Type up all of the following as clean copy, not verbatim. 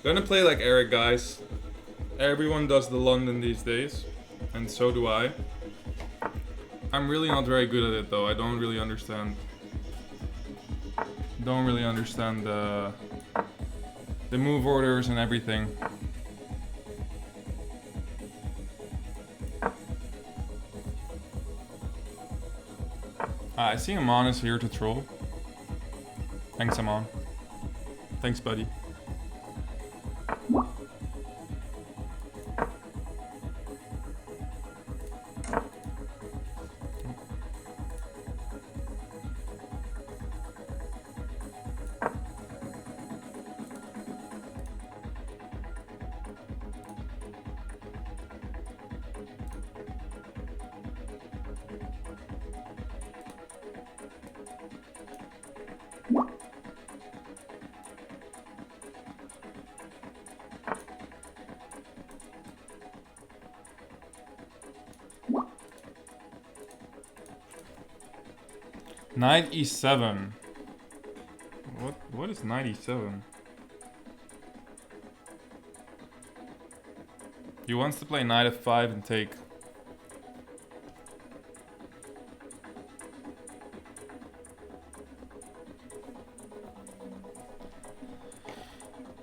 Gonna play like Eric, guys. Everyone does the London these days, and so do I. I'm really not very good at it though. I don't really understand. Don't really understand the move orders and everything. I see Amon is here to troll. Thanks, Amon. Thanks, buddy. Knight e7. What is knight e7? He wants to play knight f5 and take.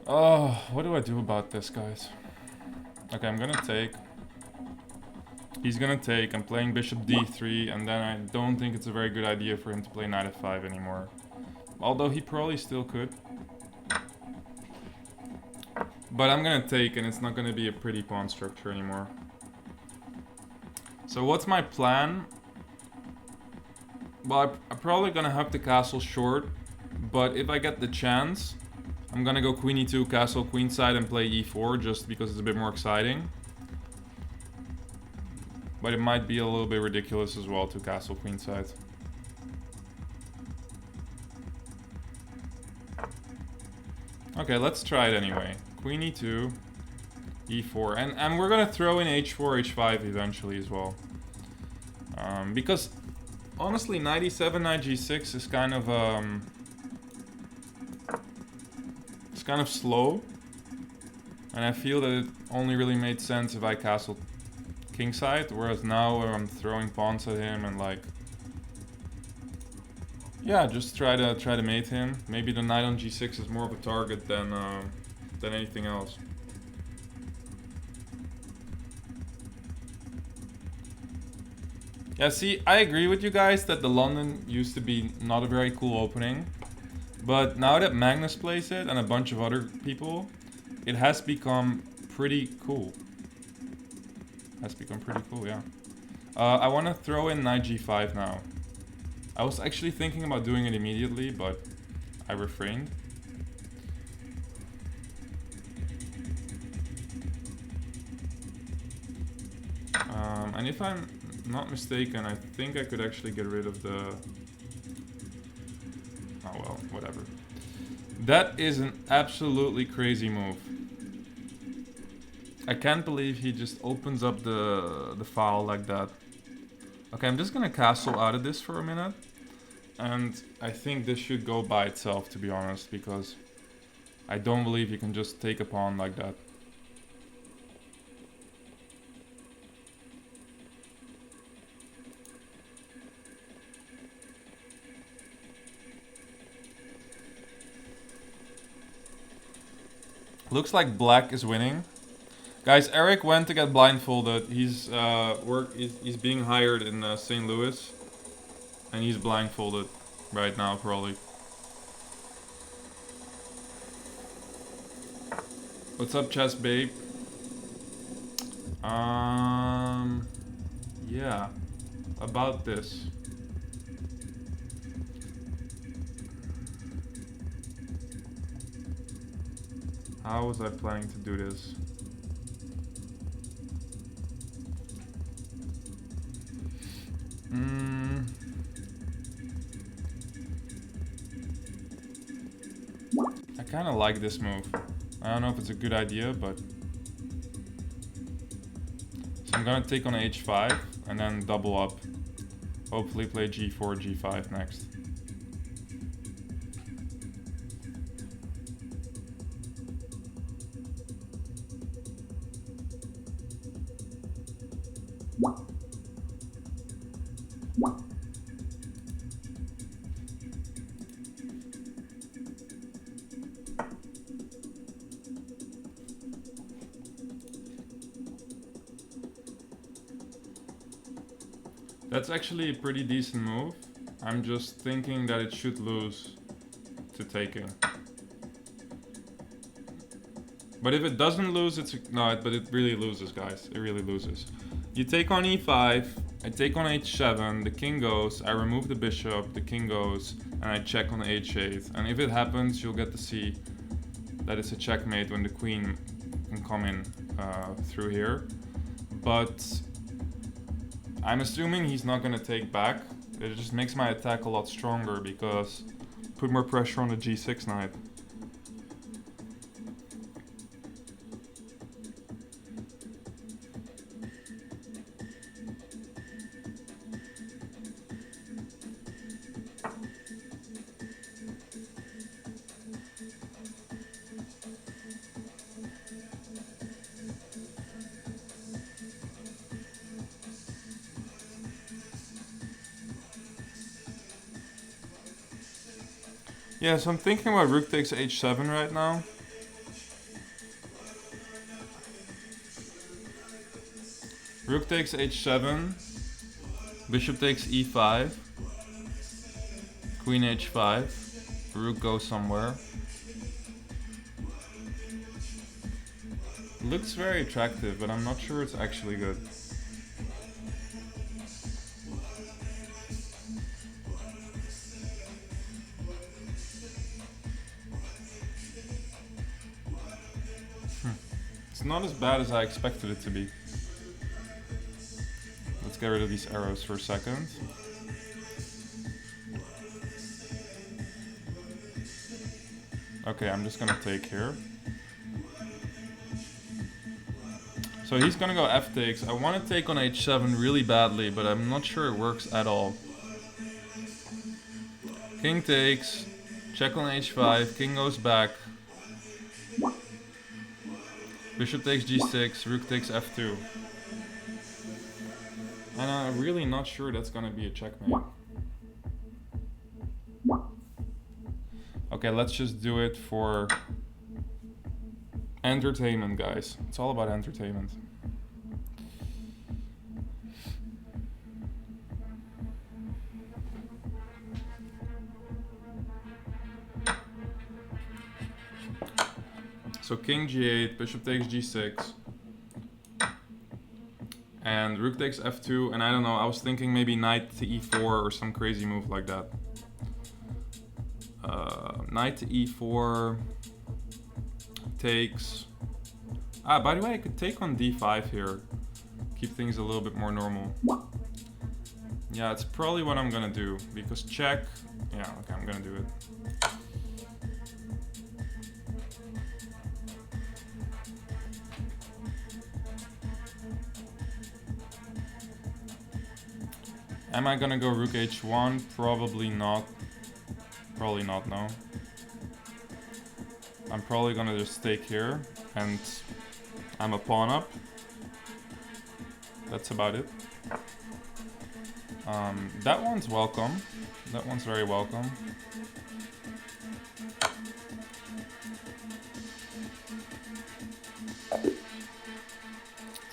Oh, what do I do about this, guys? Okay, I'm gonna take. He's gonna take. I'm playing bishop d3, and then I don't think it's a very good idea for him to play knight f5 anymore. Although he probably still could. But I'm gonna take, and it's not gonna be a pretty pawn structure anymore. So what's my plan? Well, I'm probably gonna have the castle short, but if I get the chance, I'm gonna go queen e2, castle queenside, and play e4 just because it's a bit more exciting. But it might be a little bit ridiculous as well to castle queenside. Okay, let's try it anyway. Queen e2, e4, and we're gonna throw in h4, h5 eventually as well. Because honestly, knight e7, knight g6 is kind of it's kind of slow, and I feel that it only really made sense if I castled kingside, whereas now I'm throwing pawns at him and like, yeah, just try to mate him. Maybe the knight on g6 is more of a target than anything else. Yeah, see, I agree with you guys that the London used to be not a very cool opening, but now that Magnus plays it and a bunch of other people, it has become pretty cool. Has become pretty cool, yeah. I want to throw in knight g5 now. I was actually thinking about doing it immediately, but I refrained. And if I'm not mistaken, I think I could actually get rid of the... Oh well, whatever. That is an absolutely crazy move. I can't believe he just opens up the file like that. Okay, I'm just gonna castle out of this for a minute. And I think this should go by itself, to be honest, because I don't believe you can just take a pawn like that. Looks like black is winning. Guys, Eric went to get blindfolded. He's he's being hired in St. Louis, and he's blindfolded right now, probably. What's up, chess babe? Yeah, about this. How was I planning to do this? I kind of like this move. I don't know if it's a good idea, but... So I'm gonna take on h5 and then double up. Hopefully play g4, g5 next. That's actually a pretty decent move. I'm just thinking that it should lose to taking. But if it doesn't lose, it's... No, but it really loses, guys. It really loses. You take on e5, I take on h7, the king goes, I remove the bishop, the king goes, and I check on h8. And if it happens, you'll get to see that it's a checkmate when the queen can come in through here. But I'm assuming he's not going to take back. It just makes my attack a lot stronger because put more pressure on the g6 knight. Yeah, so I'm thinking about rook takes h7 right now. Rook takes h7, bishop takes e5, queen h5, rook goes somewhere. Looks very attractive, but I'm not sure it's actually good. It's not as bad as I expected it to be. Let's get rid of these arrows for a second. Okay, I'm just gonna take here. So he's gonna go f takes. I want to take on h7 really badly, but I'm not sure it works at all. King takes, check on h5, king goes back. Bishop takes g6, rook takes f2. And I'm really not sure that's gonna be a checkmate. Okay, let's just do it for entertainment, guys. It's all about entertainment. So king g8, bishop takes g6, and rook takes f2, and I don't know, I was thinking maybe knight to e4 or some crazy move like that. Knight to e4 takes... by the way, I could take on d5 here. Keep things a little bit more normal. Yeah, it's probably what I'm gonna do, because check... Yeah, okay, I'm gonna do it. Am I gonna go rook h1? Probably not. Probably not, no. I'm probably gonna just stake here, and I'm a pawn up. That's about it. That one's welcome. That one's very welcome.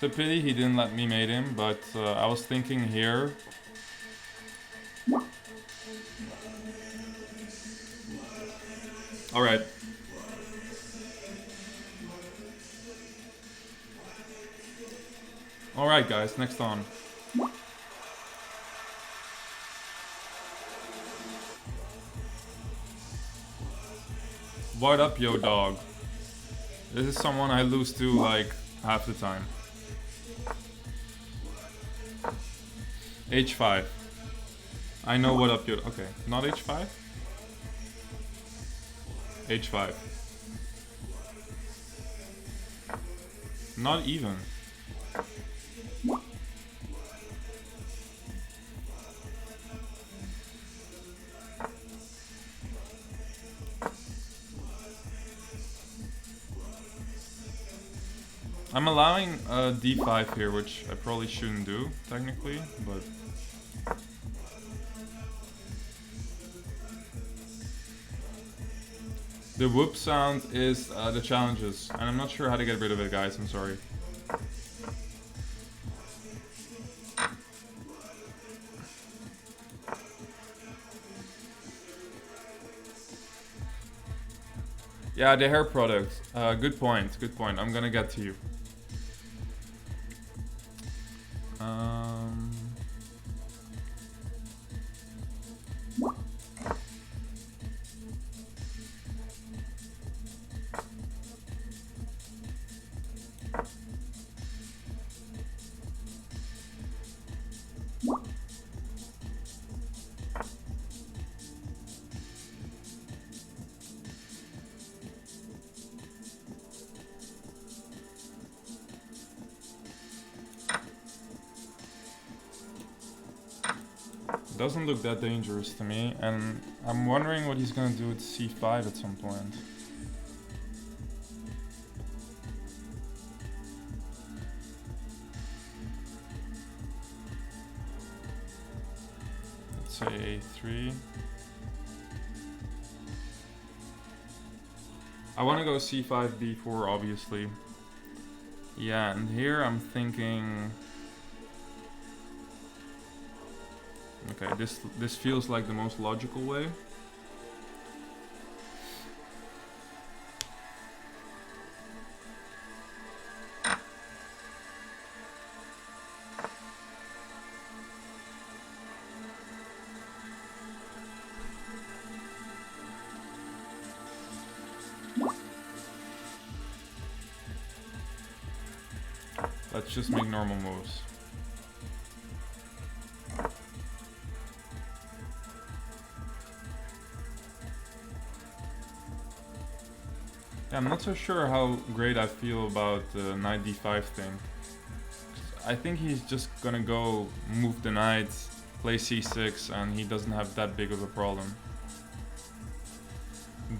It's a pity he didn't let me mate him, but I was thinking here. Alright. Alright guys, next on. What up, yo dog? This is someone I lose to like half the time. H5. I know what up, yo. Okay, not H5? H5. Not even. I'm allowing d5 here, which I probably shouldn't do, technically, but... The whoop sound is the challenges, and I'm not sure how to get rid of it, guys, I'm sorry. Yeah, the hair product. Good point, good point. I'm gonna get to you. Doesn't look that dangerous to me, and I'm wondering what he's gonna do with c5 at some point. Let's say a3. I want to go c5, b4, obviously. Yeah, and here I'm thinking... Okay, this feels like the most logical way. Let's just make normal moves. Yeah, I'm not so sure how great I feel about the knight d5 thing. I think he's just gonna go move the knight, play c6, and he doesn't have that big of a problem.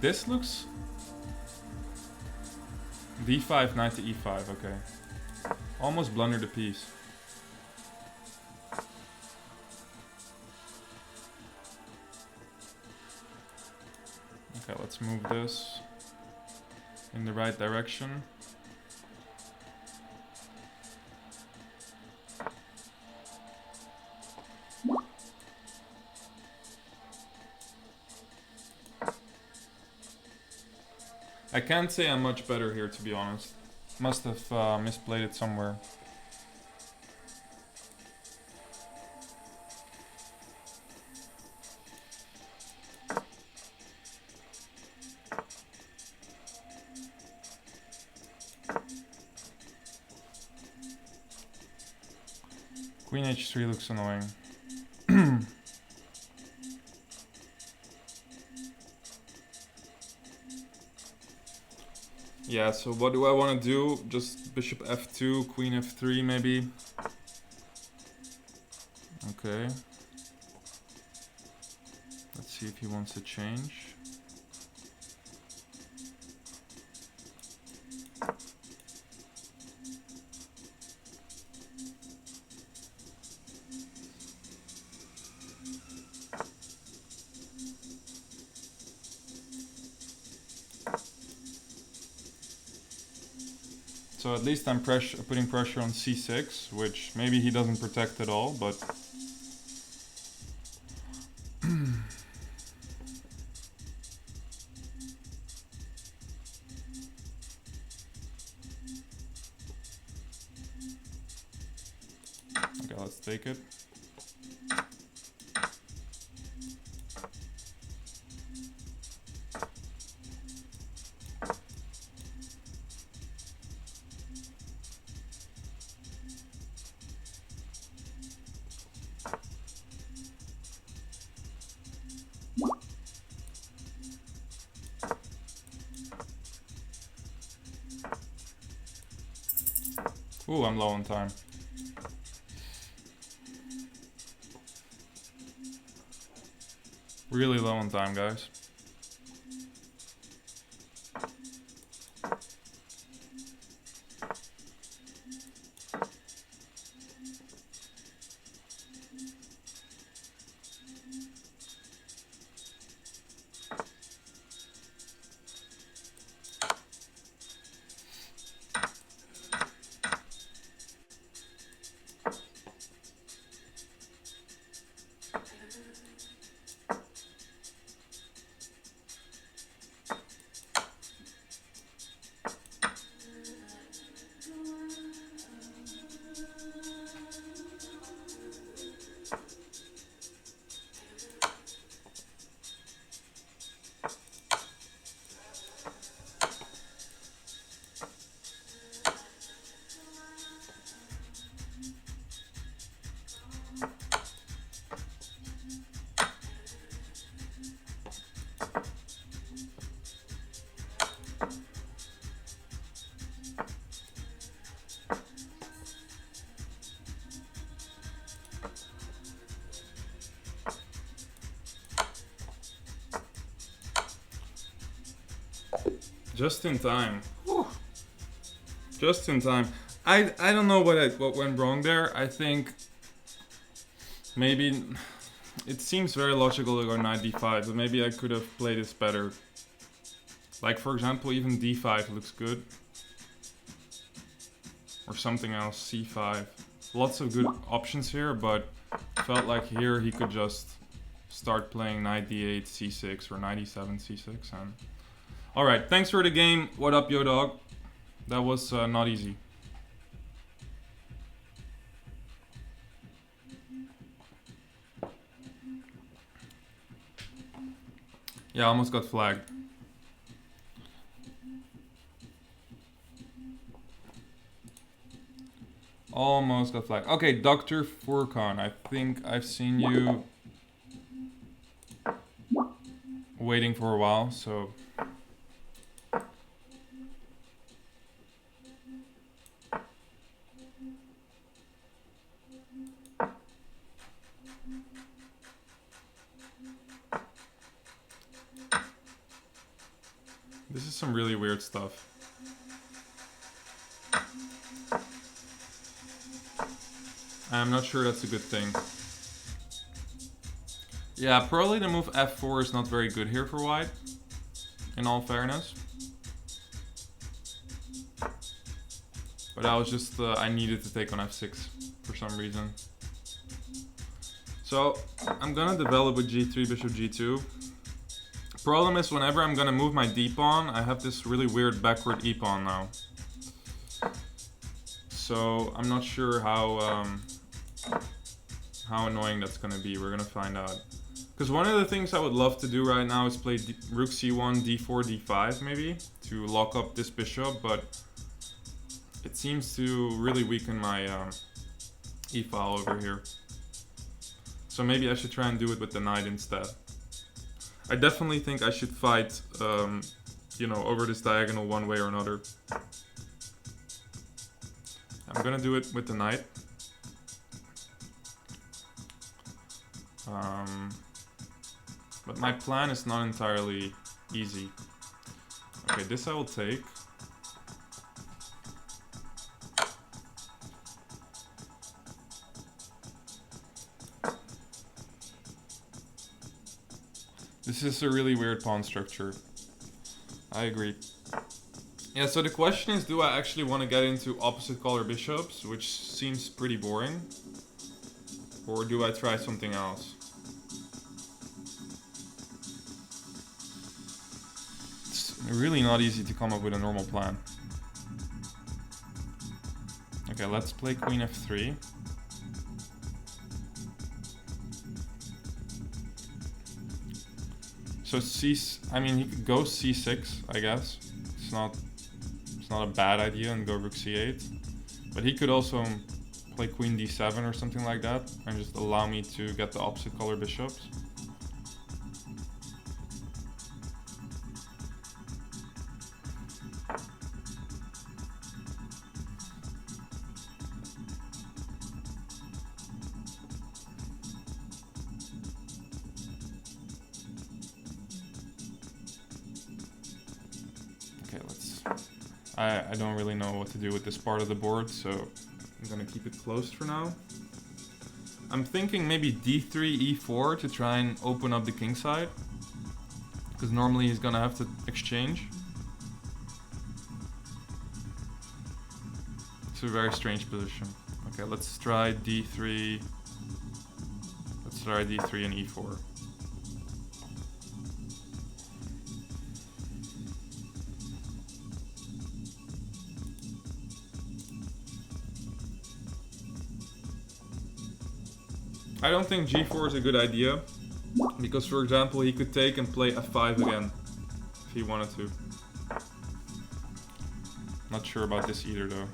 This looks... d5, knight to e5, okay. Almost blundered a piece. Okay, let's move this in the right direction. I can't say I'm much better here, to be honest. Must have misplayed it somewhere. Queen h3 looks annoying. Yeah, so what do I want to do? Just bishop f2, queen f3 maybe. Okay. Let's see if he wants to change. So at least I'm putting pressure on c6, which maybe he doesn't protect at all, but... Okay, let's take it. Ooh, I'm low on time. Really low on time, guys. Just in time. Whew. Just in time. I don't know what went wrong there. I think maybe it seems very logical to go knight d5, but maybe I could have played this better. Like for example, even d5 looks good. Or something else, c5. Lots of good options here, but felt like here he could just start playing knight d8, c6, or knight e7, c6. And alright, thanks for the game. What up, yo dog? That was not easy. Yeah, I almost got flagged. Almost got flagged. Okay, Dr. Furkan, I think I've seen you waiting for a while, so... This is some really weird stuff. I'm not sure that's a good thing. Yeah, probably the move f4 is not very good here for white, in all fairness. But I was just, I needed to take on f6 for some reason. So, I'm gonna develop with g3, bishop g2. Problem is, whenever I'm gonna move my d-pawn, I have this really weird backward e-pawn now. So, I'm not sure how annoying that's gonna be. We're gonna find out. Because one of the things I would love to do right now is play rook c1, d4, d5 maybe, to lock up this bishop, but it seems to really weaken my e-file over here. So maybe I should try and do it with the knight instead. I definitely think I should fight, you know, over this diagonal one way or another. I'm gonna do it with the knight. But my plan is not entirely easy. Okay, this I will take. This is a really weird pawn structure. I agree. Yeah, so the question is, do I actually want to get into opposite color bishops, which seems pretty boring? Or do I try something else? It's really not easy to come up with a normal plan. Okay, let's play queen f3. So I mean, he could go c6, I guess. It's not a bad idea, and go rook c8. But he could also play queen d7 or something like that, and just allow me to get the opposite color bishops. I don't really know what to do with this part of the board, so I'm gonna keep it closed for now. I'm thinking maybe d3, e4 to try and open up the king side, because normally he's gonna have to exchange. It's a very strange position. Okay, let's try d3. Let's try d3 and e4. I don't think g4 is a good idea, because for example he could take and play f5 again, if he wanted to. Not sure about this either though.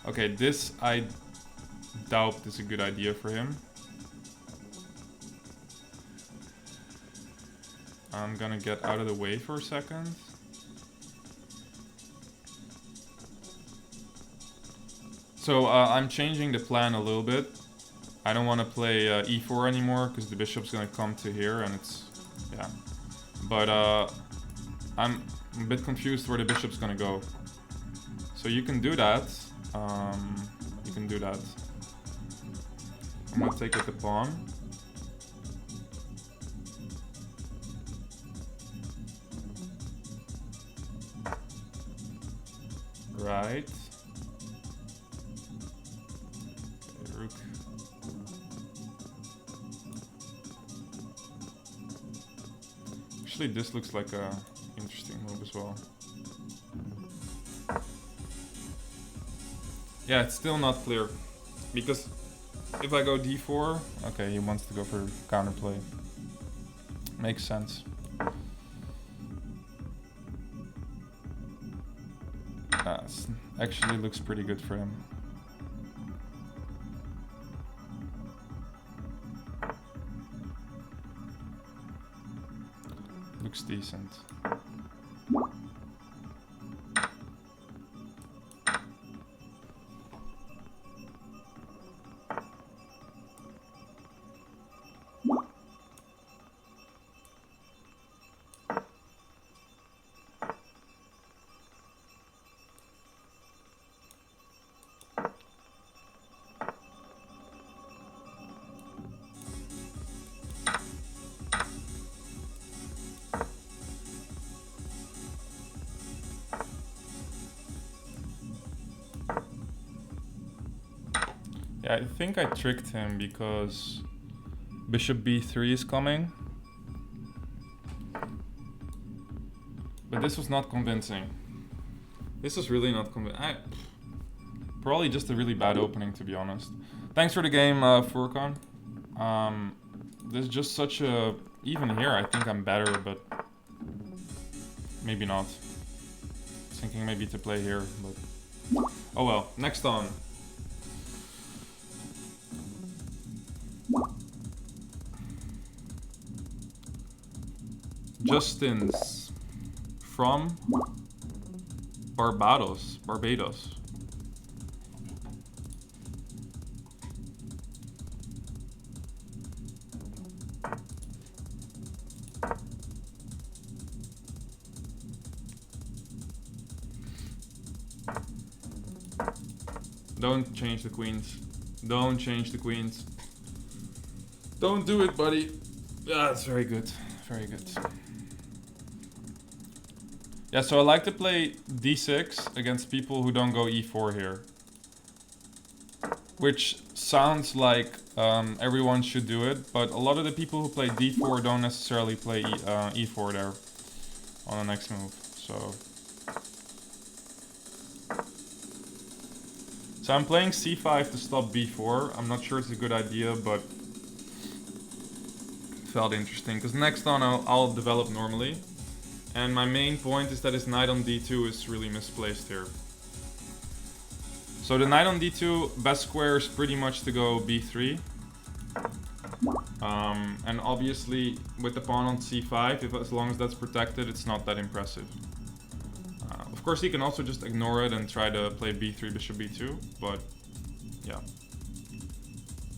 Okay, this I doubt is a good idea for him. I'm gonna get out of the way for a second. So I'm changing the plan a little bit. I don't want to play e4 anymore because the bishop's gonna come to here and it's, yeah. But I'm a bit confused where the bishop's gonna go. So you can do that. You can do that. I'm gonna take with the pawn. Right. Rook. Actually, this looks like a interesting move as well. Yeah, it's still not clear. Because if I go d4, okay, he wants to go for counterplay. Makes sense. Actually looks pretty good for him. Looks decent. Yeah, I think I tricked him because bishop b3 is coming. But this was not convincing. This was really not convincing. Probably just a really bad opening, to be honest. Thanks for the game, Furkan. There's just such a... Even here, I think I'm better, but... Maybe not. Thinking maybe to play here, but... Oh well, next on. Justin's from Barbados. Don't change the queens. Don't change the queens. Don't do it, buddy. Yeah, that's very good. Very good. Yeah, so I like to play d6 against people who don't go e4 here. Which sounds like everyone should do it, but a lot of the people who play d4 don't necessarily play e4 there on the next move. So I'm playing c5 to stop b4. I'm not sure it's a good idea, but felt interesting because next on I'll develop normally. And my main point is that his knight on d2 is really misplaced here. So the knight on d2, best square is pretty much to go b3. And obviously with the pawn on c5, as long as that's protected, it's not that impressive. Of course he can also just ignore it and try to play b3, bishop b2, but yeah.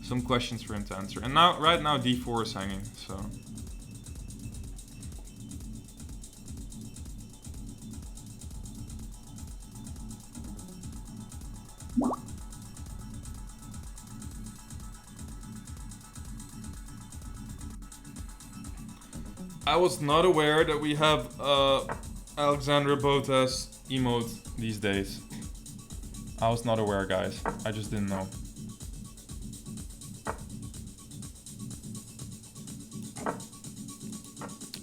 Some questions for him to answer. And now, right now d4 is hanging, so... I was not aware that we have Alexandra Botas emote these days. I was not aware, guys. I just didn't know.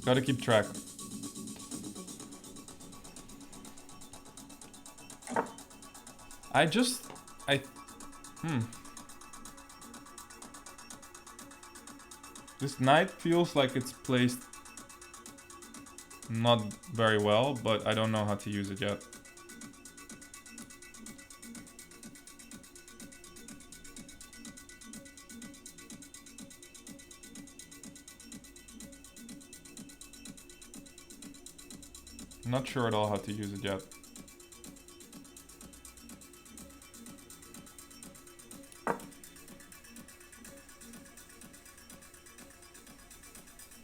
Gotta keep track. This knight feels like it's placed not very well, but I don't know how to use it yet. Not sure at all how to use it yet.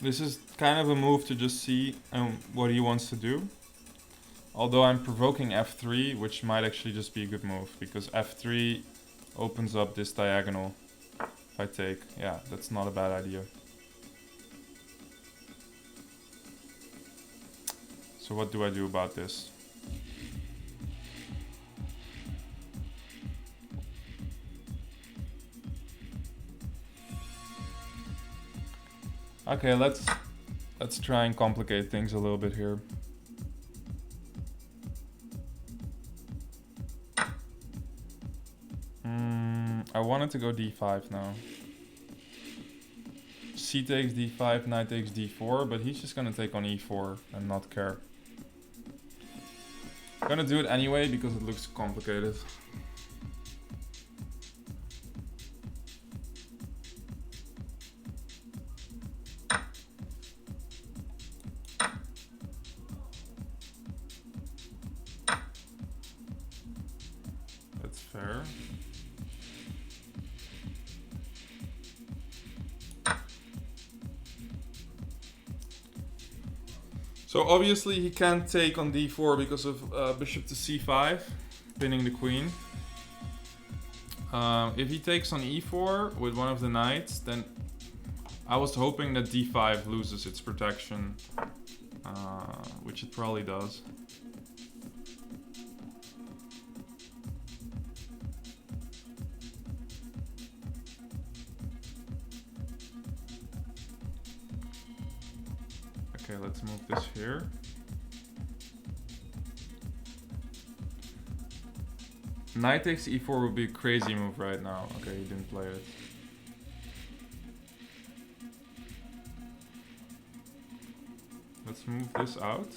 This is kind of a move to just see what he wants to do. Although I'm provoking f3, which might actually just be a good move, because f3 opens up this diagonal if I take. Yeah, that's not a bad idea. So what do I do about this? Okay, let's try and complicate things a little bit here. I wanted to go d5 now. C takes d5, knight takes d4, but he's just gonna take on e4 and not care. I'm gonna do it anyway because it looks complicated. That's fair. So obviously he can't take on d4 because of bishop to c5, pinning the queen. If he takes on e4 with one of the knights, then I was hoping that d5 loses its protection, which it probably does. Okay, let's move this here. Knight takes e4 would be a crazy move right now. Okay, he didn't play it. Let's move this out.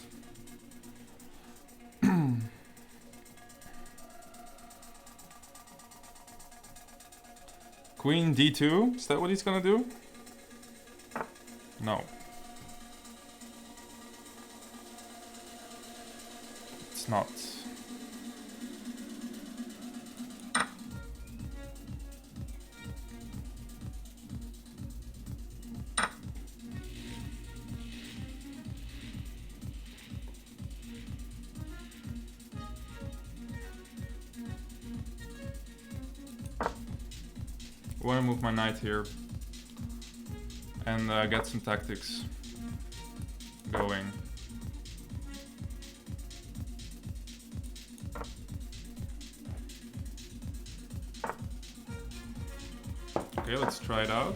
Queen d2, is that what he's gonna do? No. It's not. I want to move my knight here and get some tactics going. Okay, let's try it out.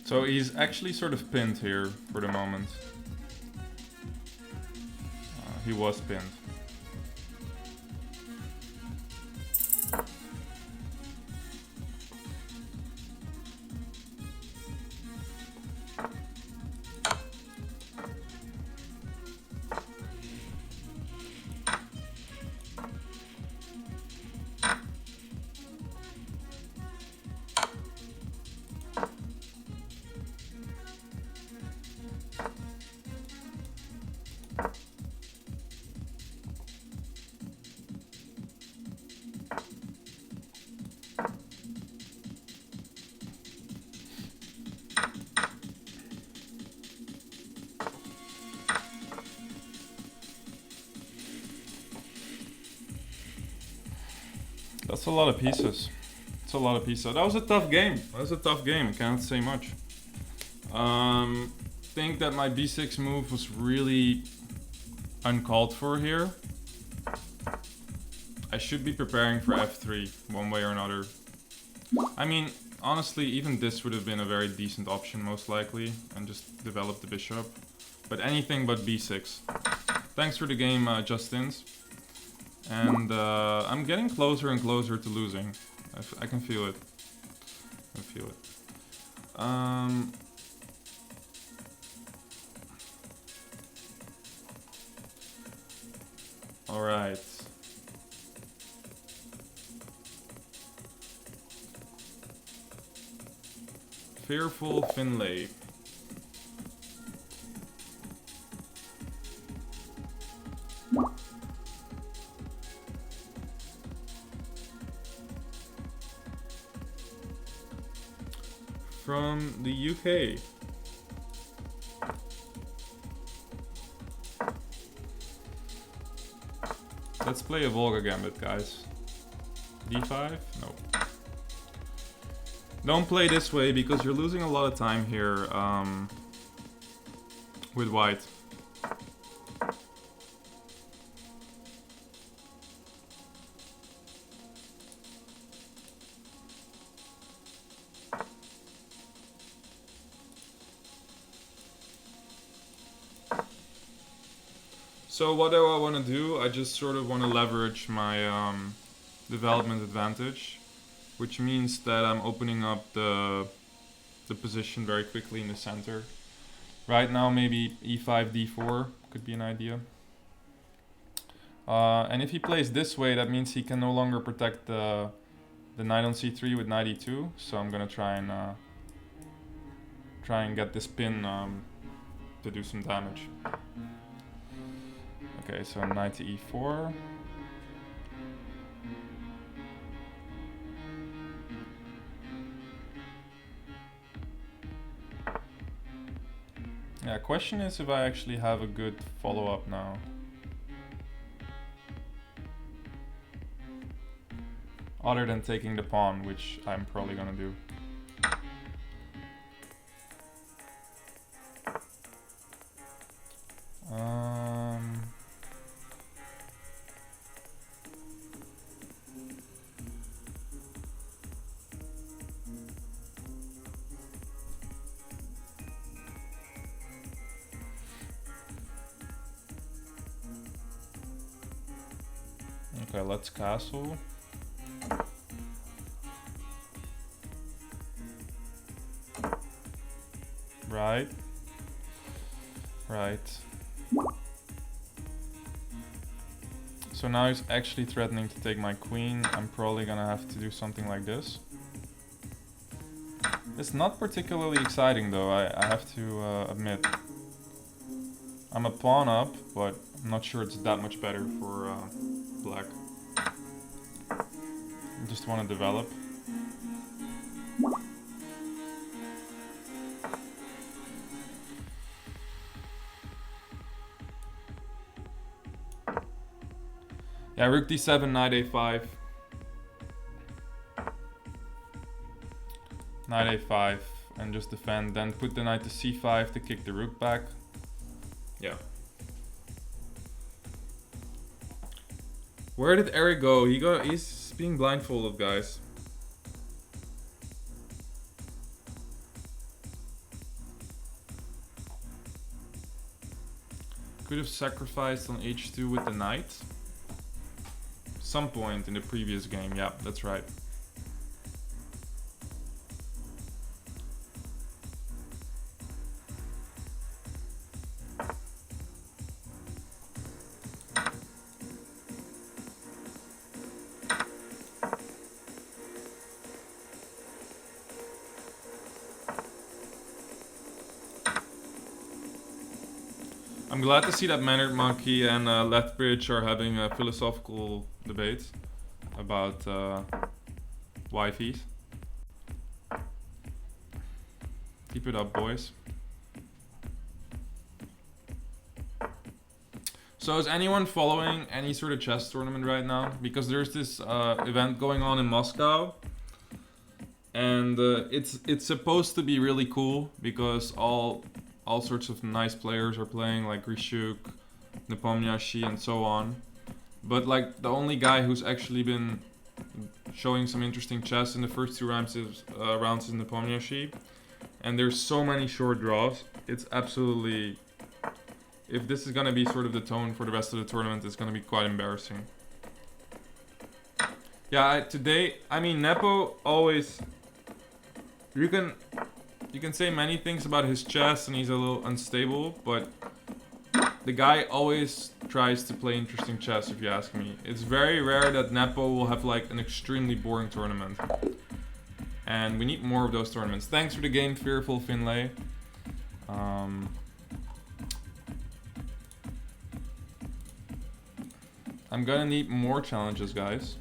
So he's actually sort of pinned here for the moment. He was pinned. That's a lot of pieces. It's a lot of pieces. That was a tough game. That was a tough game. I can't say much. Think that my b6 move was really uncalled for here. I should be preparing for f3 one way or another. I mean, honestly, even this would have been a very decent option most likely, and just develop the bishop. But anything but b6. Thanks for the game, Justins. And I'm getting closer and closer to losing. I can feel it. I feel it. All right. Fearful Finlay. from the UK. Let's play a Volga Gambit, guys. D5? No. Don't play this way because you're losing a lot of time here with white. So what do I want to do? I just sort of want to leverage my development advantage, which means that I'm opening up the position very quickly in the center. Right now maybe e5, d4 could be an idea. And if he plays this way, that means he can no longer protect the knight on c3 with knight e2. So I'm gonna try and get this pin to do some damage. Okay, so knight to e4. Yeah, question is if I actually have a good follow-up now. Other than taking the pawn, which I'm probably gonna do. Okay, let's castle. Right. Right. So now he's actually threatening to take my queen. I'm probably gonna have to do something like this. It's not particularly exciting though, I have to admit. I'm a pawn up, but I'm not sure it's that much better for black. I just want to develop. Yeah, rook d7, knight a5. Knight a5 and just defend, then put the knight to c5 to kick the rook back. Yeah. Where did Eric go? He's being blindfolded, guys. Could have sacrificed on h2 with the knight. Some point in the previous game, yeah, that's right. I'm glad to see that Mannered Monkey and Lethbridge are having a philosophical debate about wifeys. Keep it up, boys. So is anyone following any sort of chess tournament right now? Because there's this event going on in Moscow. And it's supposed to be really cool because all sorts of nice players are playing, like Rishuk, Nepomniachtchi, and so on. But like the only guy who's actually been showing some interesting chess in the first two rounds is Nepomniachtchi. And there's so many short draws. It's absolutely... If this is gonna be sort of the tone for the rest of the tournament, it's gonna be quite embarrassing. Yeah, today, I mean, Nepo always... You can say many things about his chess and he's a little unstable, but the guy always tries to play interesting chess, if you ask me. It's very rare that Nepo will have like an extremely boring tournament. And we need more of those tournaments. Thanks for the game, Fearful Finlay. I'm gonna need more challenges, guys.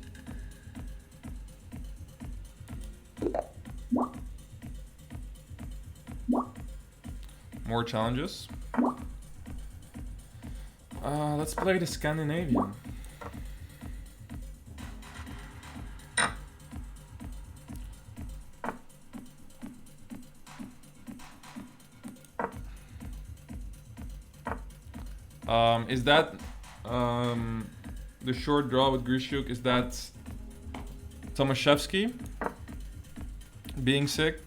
More challenges. Let's play the Scandinavian. Is that the short draw with Grishuk? Is that Tomaszewski being sick?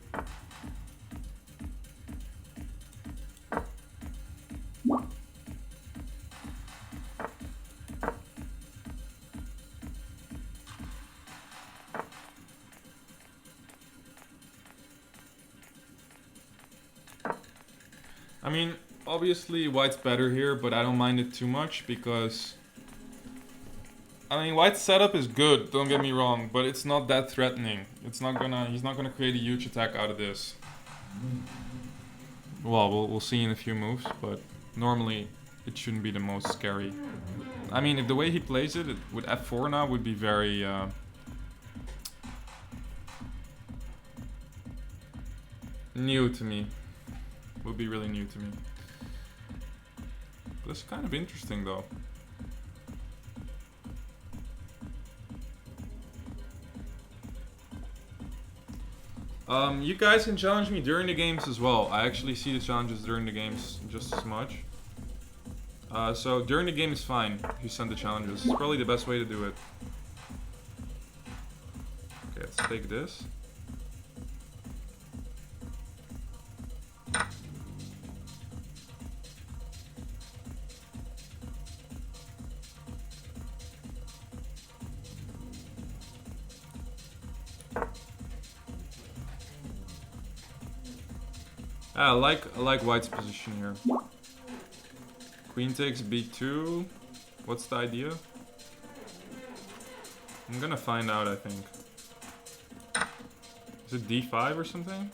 I mean, obviously White's better here, but I don't mind it too much because I mean White's setup is good, don't get me wrong, but it's not that threatening. He's not gonna create a huge attack out of this. Well, we'll see in a few moves, but normally it shouldn't be the most scary. I mean, if the way he plays it with F4 now would be very new to me. Would be really new to me. This is kind of interesting though. You guys can challenge me during the games as well. I actually see the challenges during the games just as much. So during the game is fine if you send the challenges. It's probably the best way to do it. Okay, let's take this. I like White's position here. Queen takes b2. What's the idea? I'm gonna find out, I think. Is it d5 or something?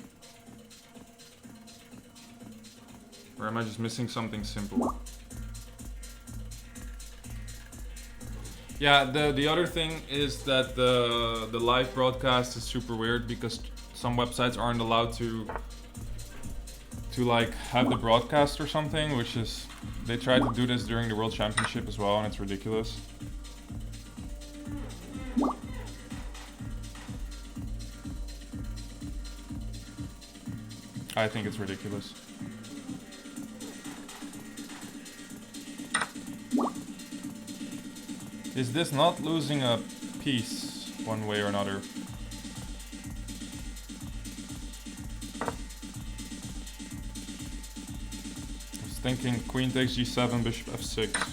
Or am I just missing something simple? Yeah, the other thing is that the live broadcast is super weird because some websites aren't allowed to like have the broadcast or something, which is, they tried to do this during the World Championship as well, and it's ridiculous. I think it's ridiculous. Is this not losing a piece one way or another? Thinking queen takes g7, bishop f6.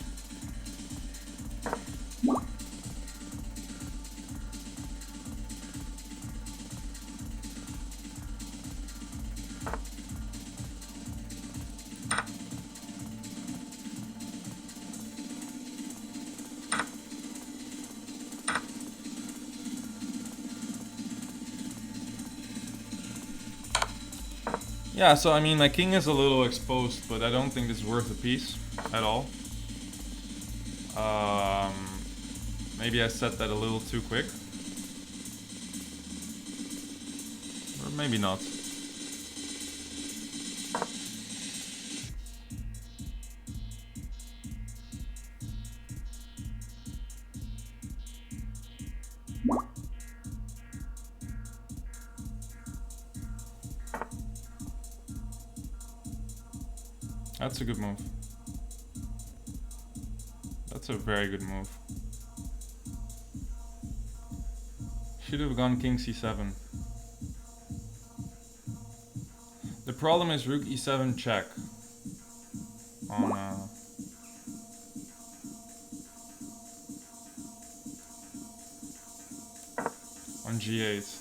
Yeah, so I mean, my king is a little exposed, but I don't think this is worth a piece at all. Maybe I set that a little too quick. Or maybe not. That's a good move. That's a very good move. Should have gone king c7. The problem is rook e7 check on g8.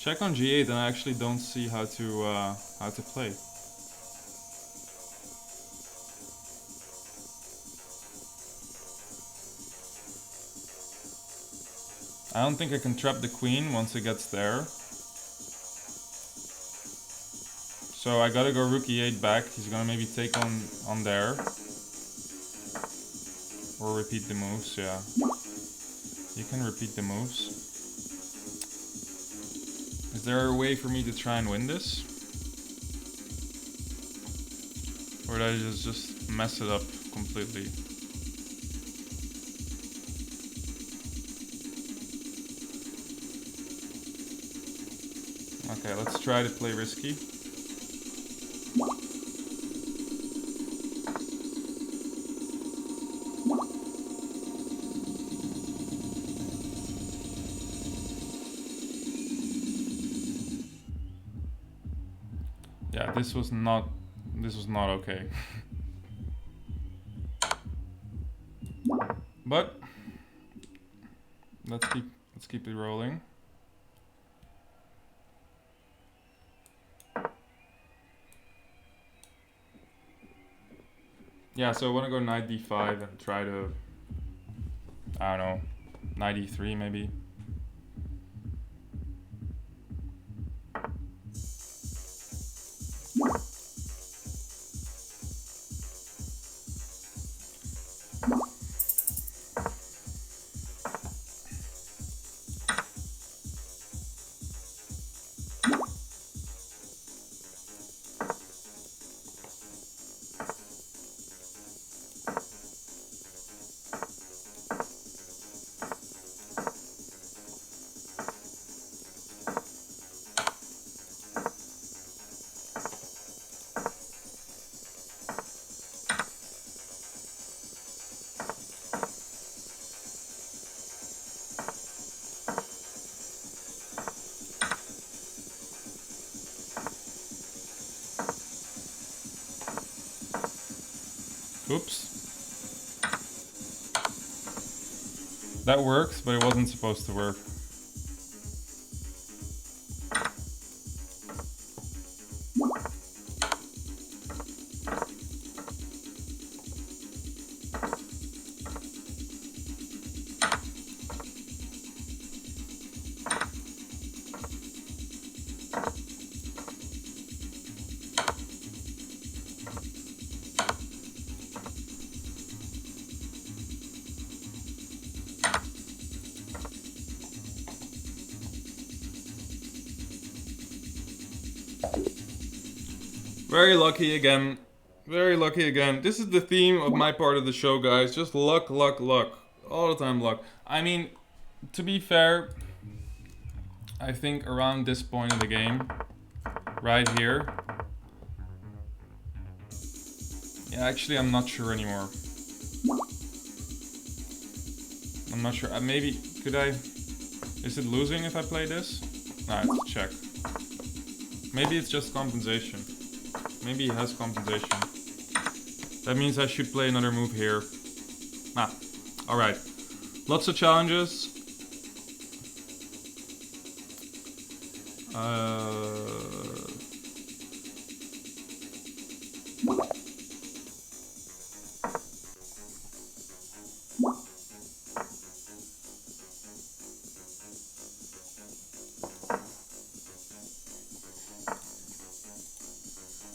Check on g8, and I actually don't see how to play. I don't think I can trap the queen once it gets there. So I gotta go rook e8 back. He's gonna maybe take on there. Or repeat the moves, yeah. You can repeat the moves. Is there a way for me to try and win this? Or did I just mess it up completely? Okay, let's try to play risky. Yeah, this was not okay. But let's keep it rolling. Yeah, so I want to go knight d5 and try to, I don't know, knight e3 maybe. Oops. That works, but it wasn't supposed to work. Very lucky again. Very lucky again. This is the theme of my part of the show, guys. Just luck, luck, luck. All the time luck. I mean, to be fair, I think around this point in the game, right here. Yeah, actually, I'm not sure anymore. I'm not sure. Maybe, could I... Is it losing if I play this? Nah, it's check. Maybe it's just compensation. Maybe he has compensation. That means I should play another move here. Ah, alright. Lots of challenges.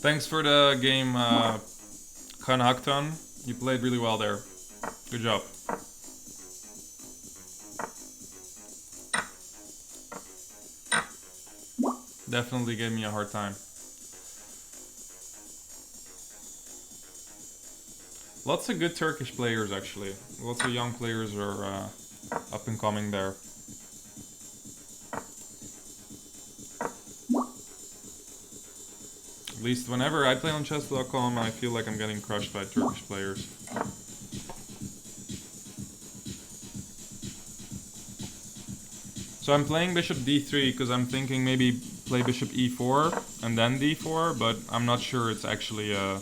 Thanks for the game, Khan Hakton. You played really well there. Good job. Definitely gave me a hard time. Lots of good Turkish players, actually. Lots of young players are up and coming there. At least whenever I play on chess.com, I feel like I'm getting crushed by Turkish players. So I'm playing bishop d3 because I'm thinking maybe play bishop e4 and then d4, but I'm not sure it's actually I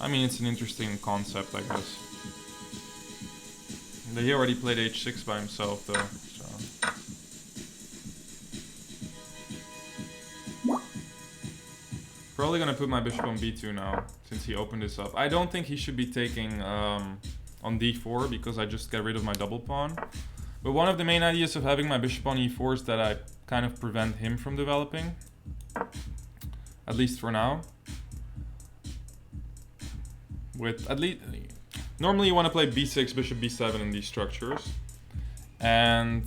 mean, it's an interesting concept, I guess. He already played h6 by himself, though. So. Probably gonna put my bishop on b2 now, since he opened this up. I don't think he should be taking on d4, because I just get rid of my double pawn. But one of the main ideas of having my bishop on e4 is that I kind of prevent him from developing. At least for now. With at least... Normally you want to play b6, bishop b7 in these structures. And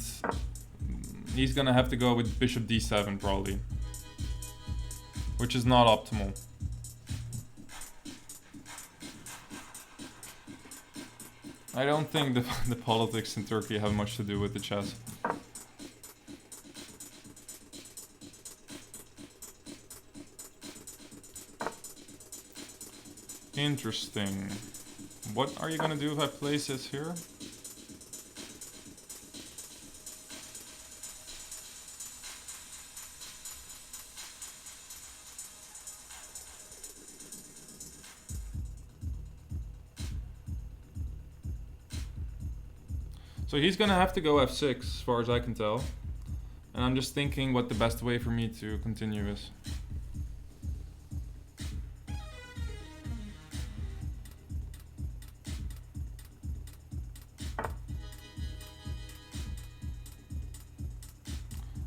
he's gonna have to go with bishop d7 probably, which is not optimal. I don't think the politics in Turkey have much to do with the chess. Interesting. What are you gonna do if I place this here? So he's gonna have to go f6 as far as I can tell. And I'm just thinking what the best way for me to continue is.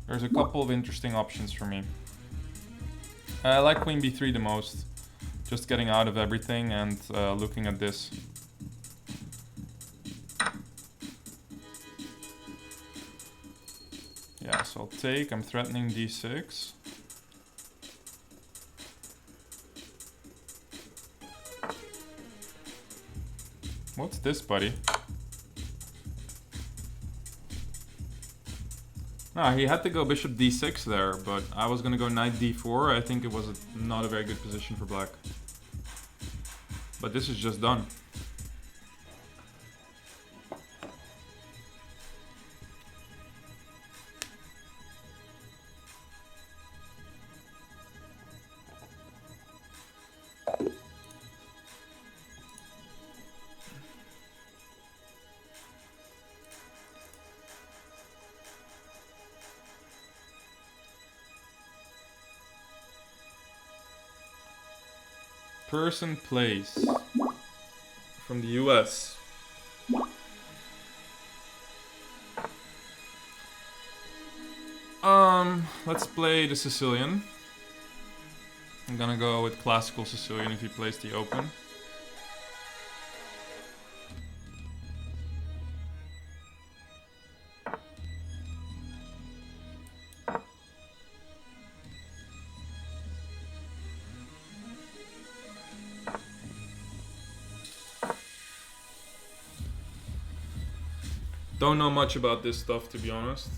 There's a couple of interesting options for me. I like queen b3 the most. Just getting out of everything and looking at this. Yeah, so I'll take. I'm threatening d6. What's this, buddy? No, he had to go bishop d6 there, but I was gonna go knight d4. I think it was not a very good position for black. But this is just done. Person plays from the US. Let's play the Sicilian. I'm gonna go with classical Sicilian if he plays the open. Don't know much about this stuff, to be honest.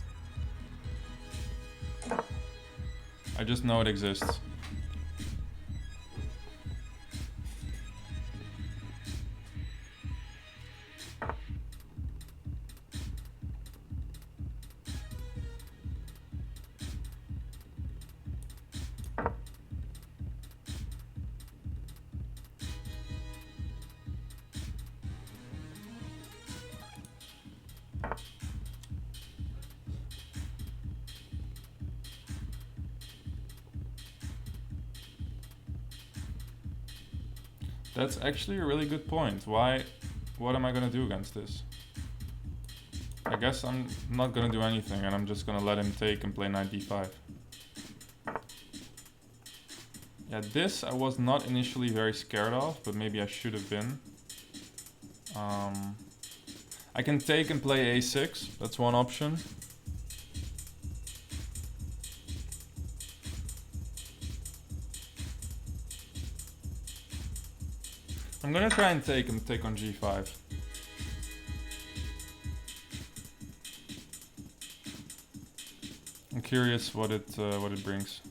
I just know it exists. That's actually a really good point. What am I gonna do against this? I guess I'm not gonna do anything and I'm just gonna let him take and play knight d5. Yeah, this I was not initially very scared of, but maybe I should have been. I can take and play a6, that's one option. I'm gonna try and take on g5. I'm curious what it brings.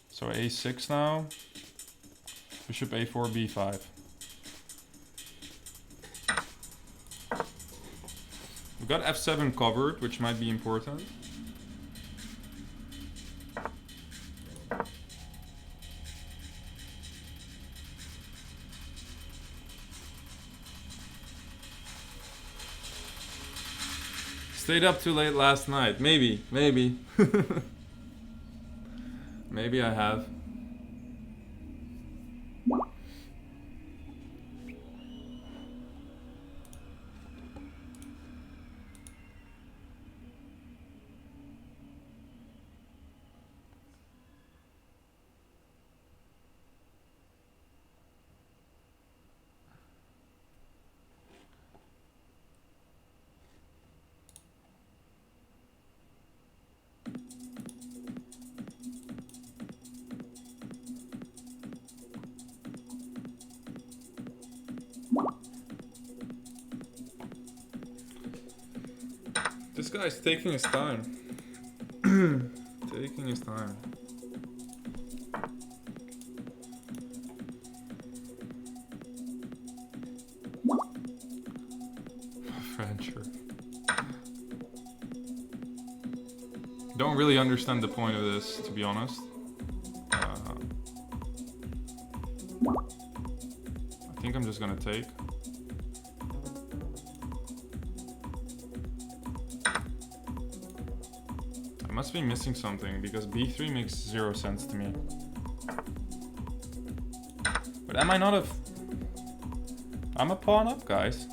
So a6 now. Bishop a4, b5. We've got f7 covered, which might be important. Stayed up too late last night. Maybe. Maybe I have. This guy's taking his time. Taking his time. Frencher. Don't really understand the point of this, to be honest. I think I'm just gonna take. I must be missing something because b3 makes 0 sense to me. But am I not a... I'm a pawn up, guys.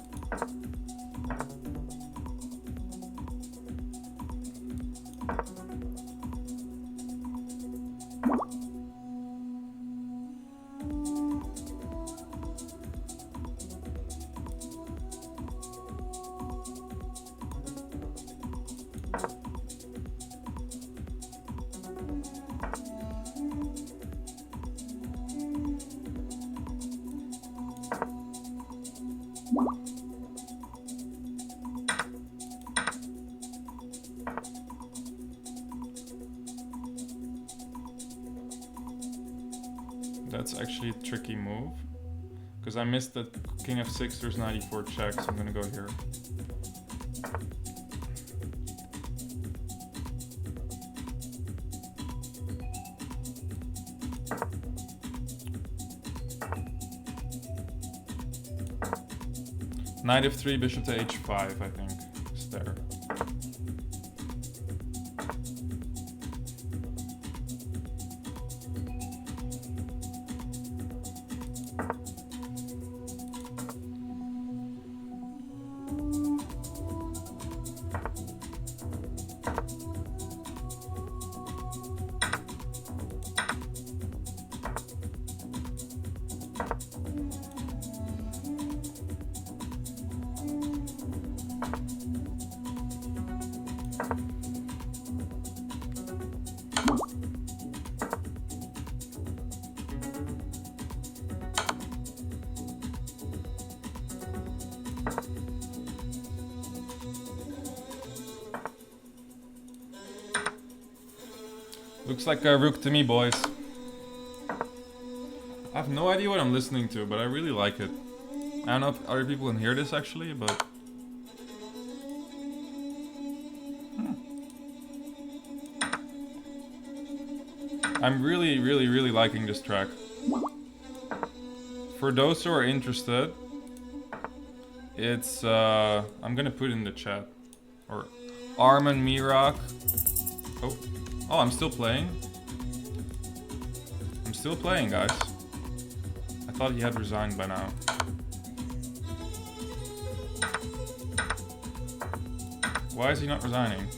That's actually a tricky move. Because I missed that king f6, there's knight e4 check, so I'm gonna go here. Knight f3, bishop to h5, I think, is there. Looks like a rook to me, boys. I have no idea what I'm listening to, but I really like it. I don't know if other people can hear this actually, but... I'm really liking this track. For those who are interested, it's... I'm gonna put it in the chat. Or Arman Mirak. Oh, I'm still playing. I'm still playing, guys. I thought he had resigned by now. Why is he not resigning?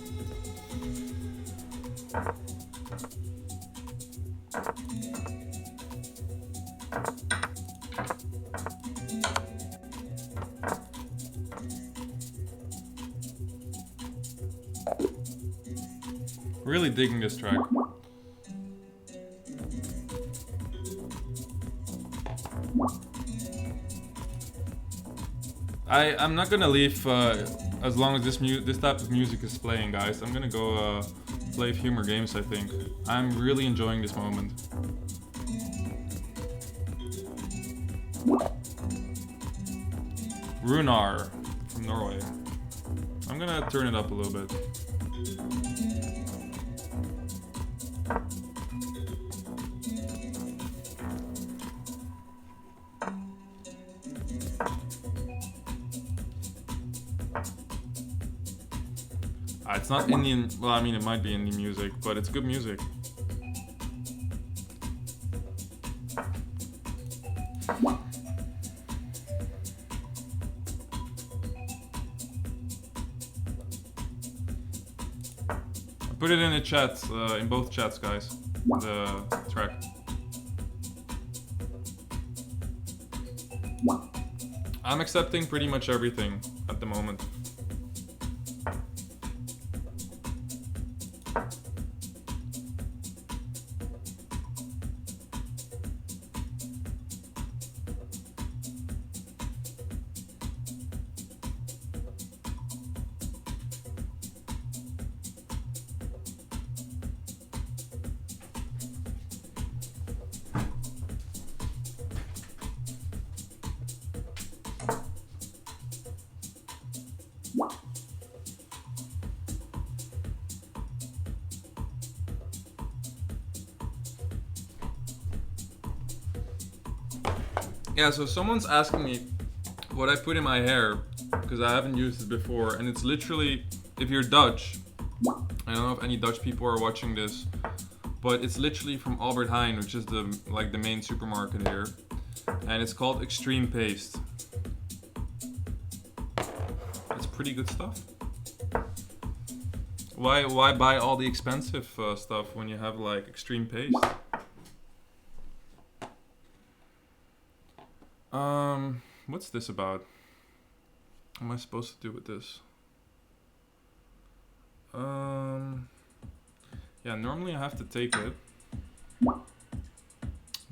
Really digging this track. I'm not gonna leave as long as this type of music is playing, guys. I'm gonna go play a few more games, I think. I'm really enjoying this moment. Runar from Norway. I'm gonna turn it up a little bit. It's not Indian, well, I mean, it might be Indian music, but it's good music. I put it in the chat, in both chats, guys, the track. I'm accepting pretty much everything at the moment. Yeah, so someone's asking me what I put in my hair because I haven't used it before, and it's literally, if you're Dutch, I don't know if any Dutch people are watching this, but it's literally from Albert Heijn, which is the main supermarket here, and it's called Extreme Paste. It's pretty good stuff. Why buy all the expensive stuff when you have like Extreme Paste? What's this about? What am I supposed to do with this? Yeah, normally I have to take it.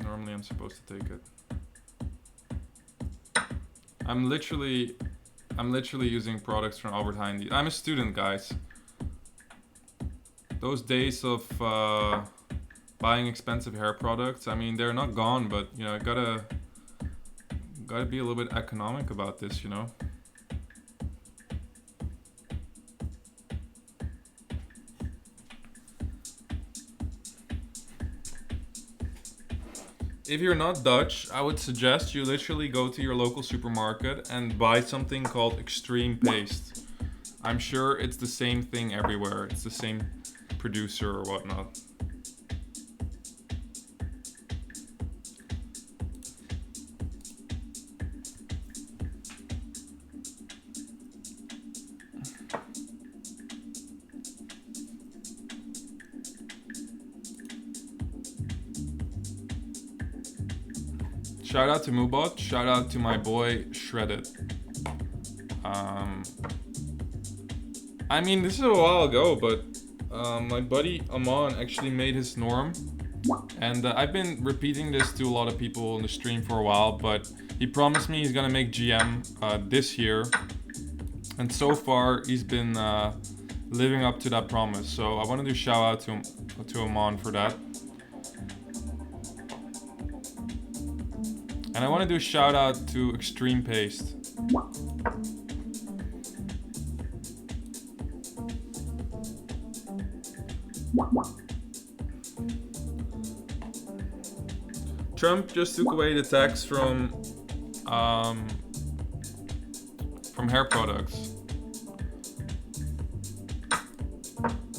Normally I'm supposed to take it. I'm literally using products from Albert Heijn. I'm a student, guys. Those days of buying expensive hair products, I mean, they're not gone, but you know, gotta be a little bit economic about this, you know. If you're not Dutch, I would suggest you literally go to your local supermarket and buy something called Extreme Paste. I'm sure it's the same thing everywhere. It's the same producer or whatnot. Shout out to Mubot. Shout out to my boy Shredded. I mean, this is a while ago, but my buddy Aman actually made his norm. And I've been repeating this to a lot of people in the stream for a while, but he promised me he's gonna make GM this year. And so far, he's been living up to that promise. So I want to do shout out to Aman for that. And I want to do a shout out to Extreme Paste. Trump just took away the tax from hair products.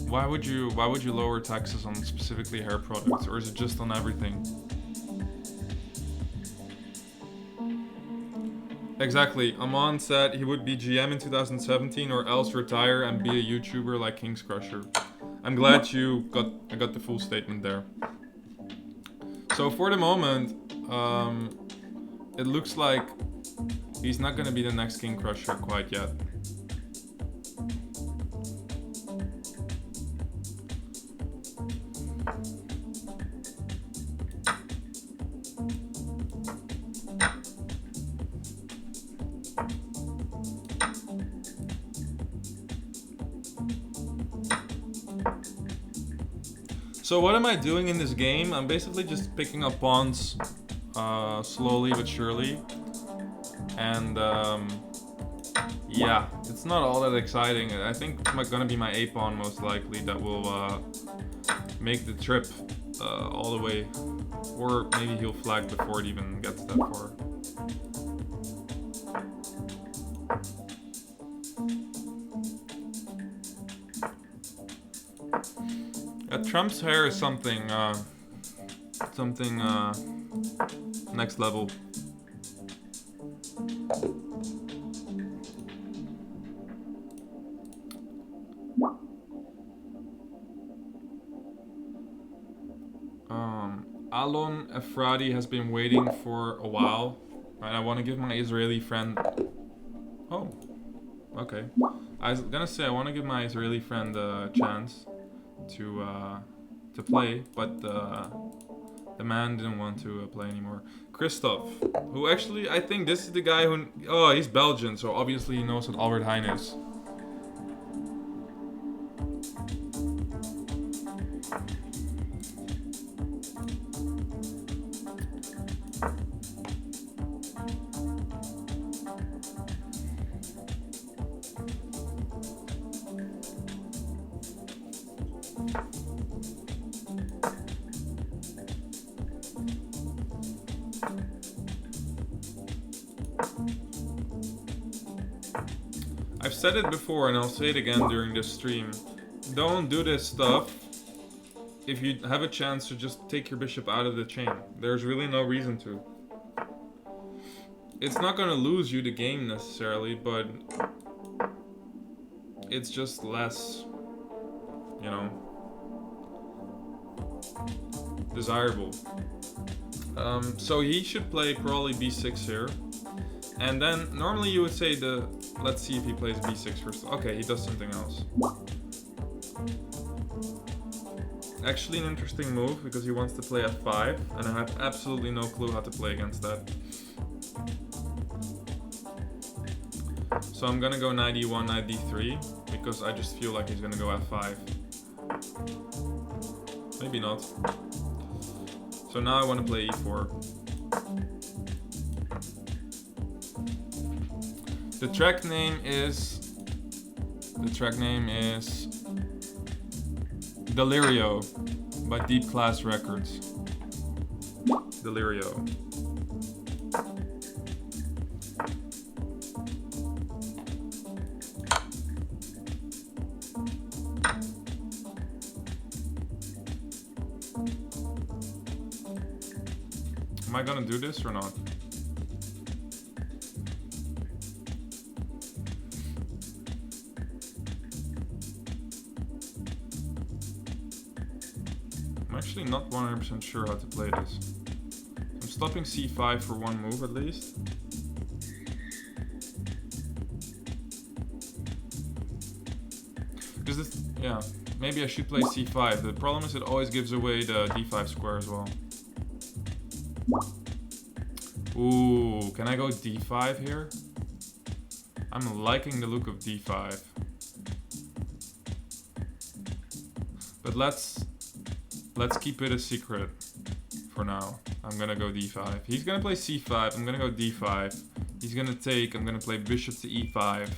Why would you lower taxes on specifically hair products, or is it just on everything? Exactly. Aman said he would be GM in 2017 or else retire and be a YouTuber like King's Crusher. I'm glad I got the full statement there. So for the moment, it looks like he's not gonna be the next King Crusher quite yet. So what am I doing in this game? I'm basically just picking up pawns slowly but surely. And yeah, it's not all that exciting. I think it's gonna be my A pawn most likely that will make the trip all the way. Or maybe he'll flag before it even gets that far. Trump's hair is something next level. Alon Efradi has been waiting for a while, and I want to give my Israeli friend. Oh, okay. I was gonna say I want to give my Israeli friend a chance to play, but the man didn't want to play anymore. Christoph, who actually, I think this is the guy who, oh, he's Belgian, so obviously he knows what Albert Heijn is. said it before and I'll say it again during this stream. Don't do this stuff if you have a chance to just take your bishop out of the chain. There's really no reason to. It's not gonna lose you the game necessarily, but it's just less, you know, desirable. So he should play probably b6 here. And then normally you would say let's see if he plays b6 first. Okay, he does something else. Actually an interesting move because he wants to play f5 and I have absolutely no clue how to play against that. So I'm gonna go knight e1, knight d3 because I just feel like he's gonna go f5. Maybe not. So now I want to play e4. The track name is Delirio by Deep Class Records. Delirio. Am I gonna do this or not? I'm actually not 100% sure how to play this. I'm stopping c5 for one move at least. Because this, yeah, maybe I should play c5. The problem is it always gives away the d5 square as well. Ooh, can I go d5 here? I'm liking the look of d5. But let's keep it a secret for now. I'm gonna go d5. He's gonna play c5, I'm gonna go d5. He's gonna take, I'm gonna play bishop to e5.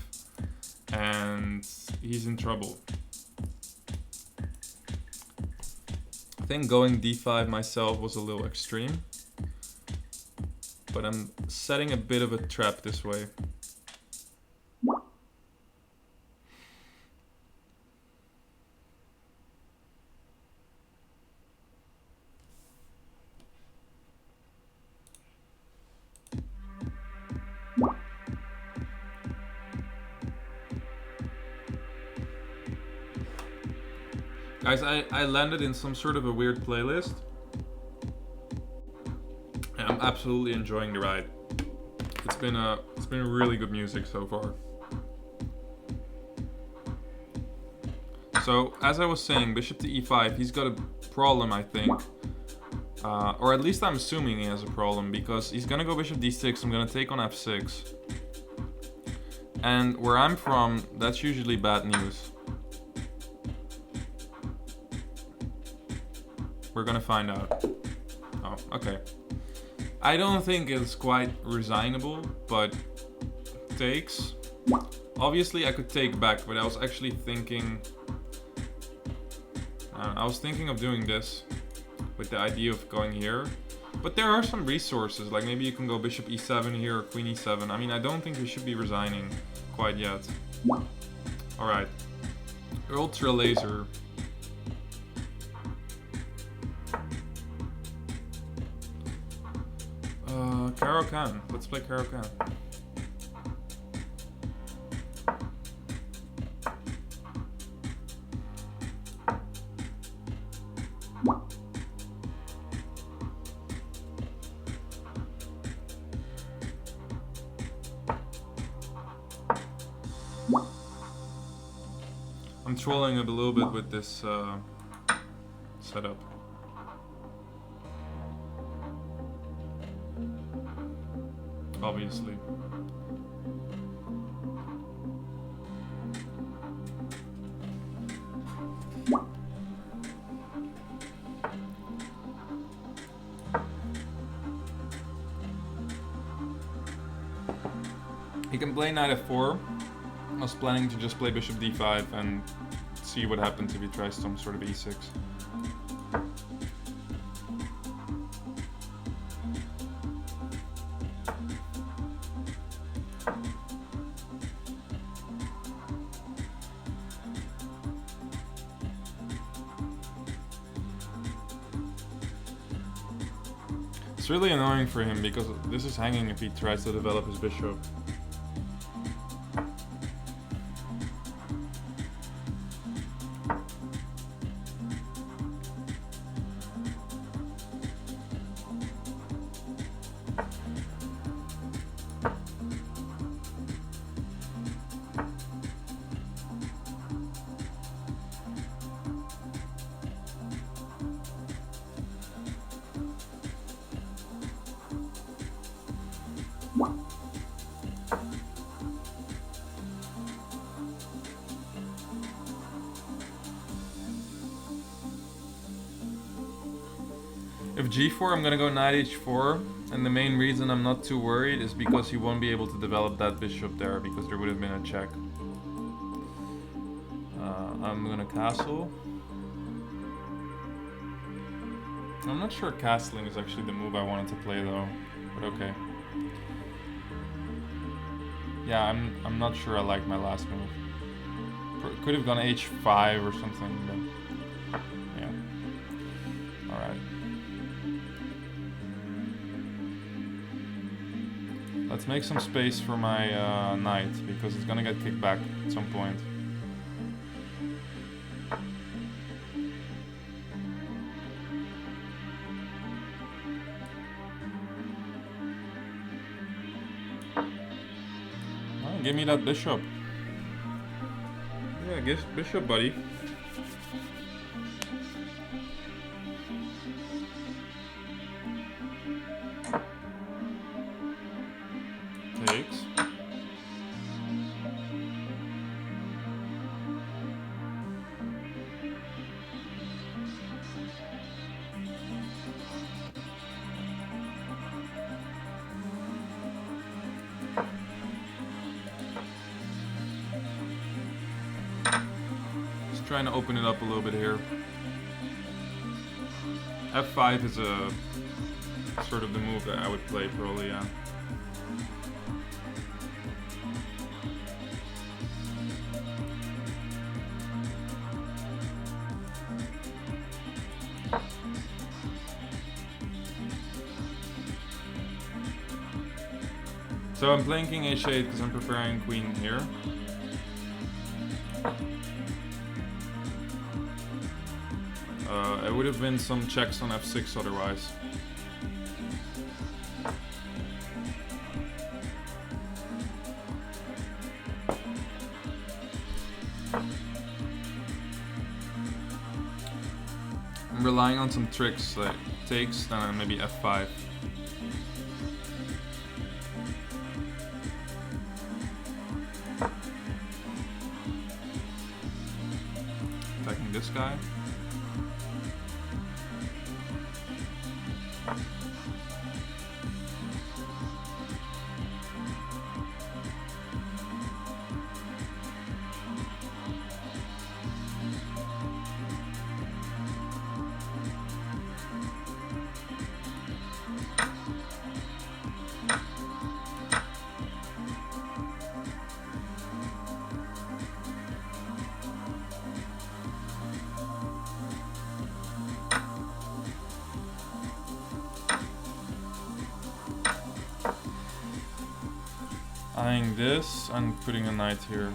And he's in trouble. I think going d5 myself was a little extreme. But I'm setting a bit of a trap this way. Guys, I landed in some sort of a weird playlist. And I'm absolutely enjoying the ride. It's been really good music so far. So, as I was saying, bishop to e5, he's got a problem, I think. Or at least I'm assuming he has a problem, because he's gonna go bishop d6, I'm gonna take on f6. And where I'm from, that's usually bad news. We're gonna find out. Oh, okay. I don't think it's quite resignable, but takes. Obviously I could take back, but I was actually thinking... I was thinking of doing this with the idea of going here. But there are some resources, like maybe you can go bishop e7 here or queen e7. I mean, I don't think we should be resigning quite yet. Alright. Ultra laser. Caro-Kann. Let's play Caro-Kann. I'm trolling a little bit with this setup. Obviously. He can play knight f4. I was planning to just play bishop d5 and see what happens if he tries some sort of e6. It's really annoying for him because this is hanging if he tries to develop his bishop. If g4, I'm gonna go knight h4, and the main reason I'm not too worried is because he won't be able to develop that bishop there because there would have been a check. I'm gonna castle. I'm not sure castling is actually the move I wanted to play though, but okay. Yeah, I'm not sure I like my last move. Could have gone h5 or something, but yeah. All right. Let's make some space for my knight because it's gonna get kicked back at some point. Give me that bishop. Yeah, give bishop, buddy. Takes. Trying to open it up a little bit here. F5 is a sort of the move that I would play probably, yeah. So I'm playing king h8 because I'm preparing queen here. It would have been some checks on f6 otherwise. I'm relying on some tricks like takes, then maybe f5. Attacking this guy. Eyeing this and putting a knight here.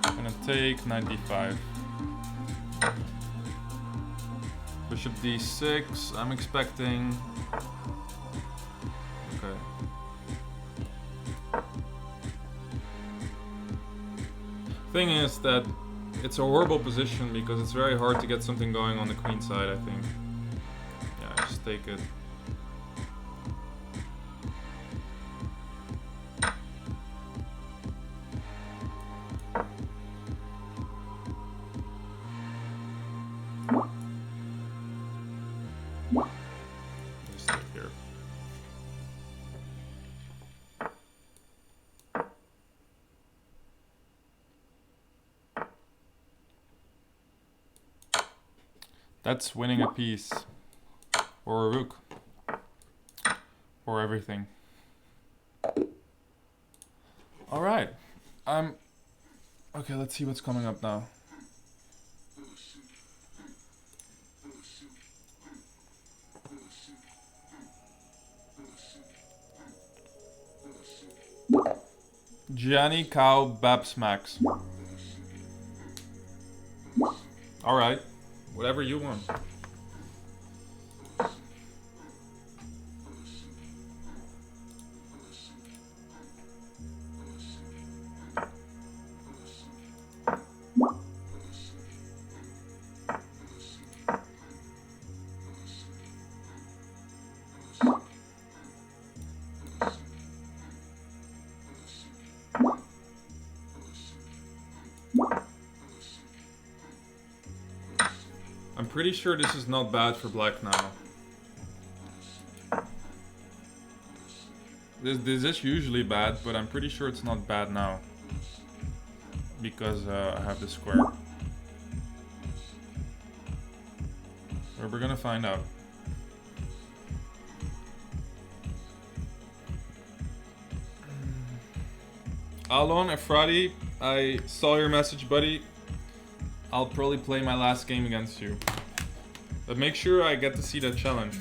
Gonna take knight d5. Bishop d6. I'm expecting. Thing is that it's a horrible position because it's very hard to get something going on the queen side, I think. Yeah, just take it. Just take here. That's winning a piece. or a rook, or everything. All right, okay. Let's see what's coming up now. Gianni Cow Babs Max. All right, whatever you want. I'm pretty sure this is not bad for black now. This is usually bad, but I'm pretty sure it's not bad now. Because I have the square. But we're gonna find out. Alon Efradi, I saw your message, buddy. I'll probably play my last game against you. But make sure I get to see that challenge.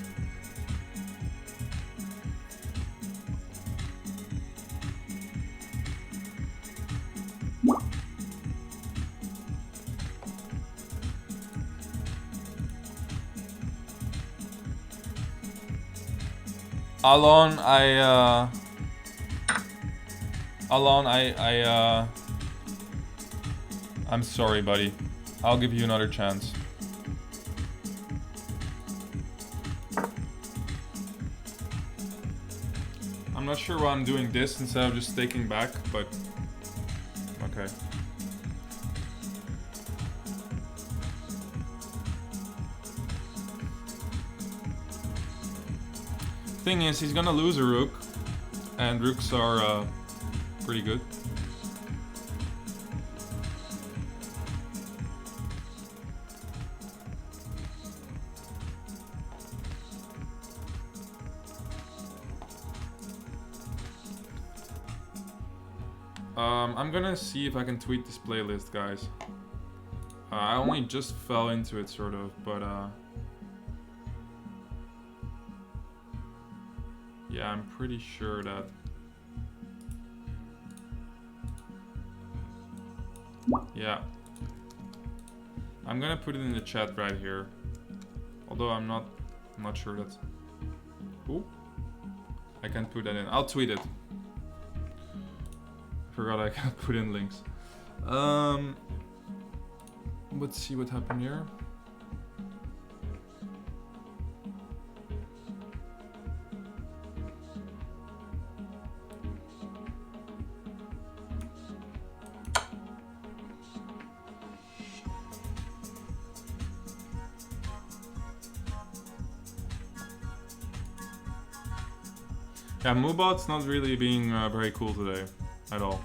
Alon, I'm sorry, buddy. I'll give you another chance. I'm not sure why I'm doing this instead of just taking back, but okay. Thing is, he's gonna lose a rook, and rooks are pretty good. I'm gonna see if I can tweet this playlist, guys. I only just fell into it, sort of, but yeah, I'm pretty sure that. Yeah. I'm gonna put it in the chat right here. Although I'm not sure that's. Ooh. I can't put that in. I'll tweet it. Forgot I can't put in links. Let's see what happened here. Yeah, Moobot's not really being very cool today, at all.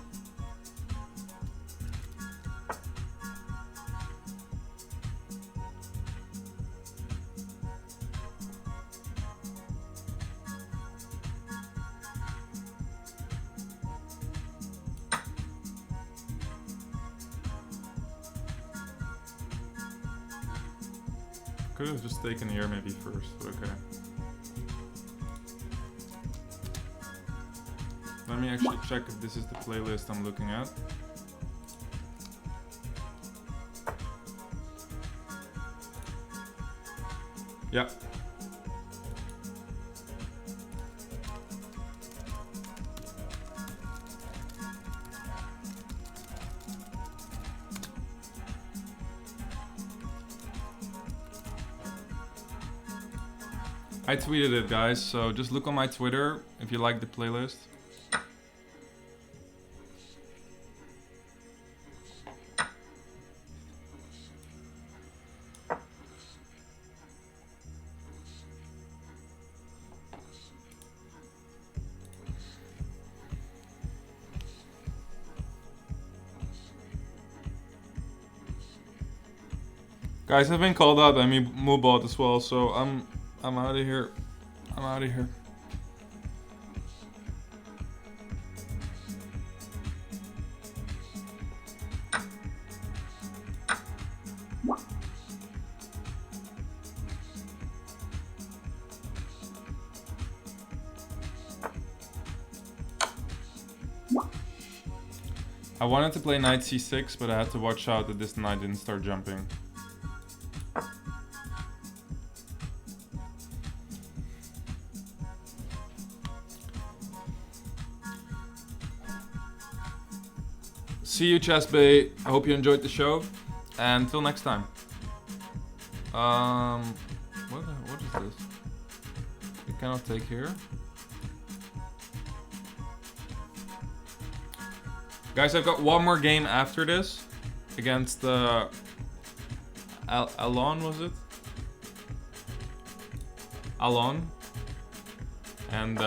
Could have just taken here maybe first, but okay. Let me actually check if this is the playlist I'm looking at. Yeah. I tweeted it, guys, so just look on my Twitter if you like the playlist. Guys, I've been called out by Moobot as well, so I'm I'm out of here. I'm out of here. I wanted to play knight c6, but I had to watch out that this knight didn't start jumping. See you, CHESSBRAH. I hope you enjoyed the show. And until next time. What is this? You cannot take here. Guys, I've got one more game after this against Alon, was it? Alon. And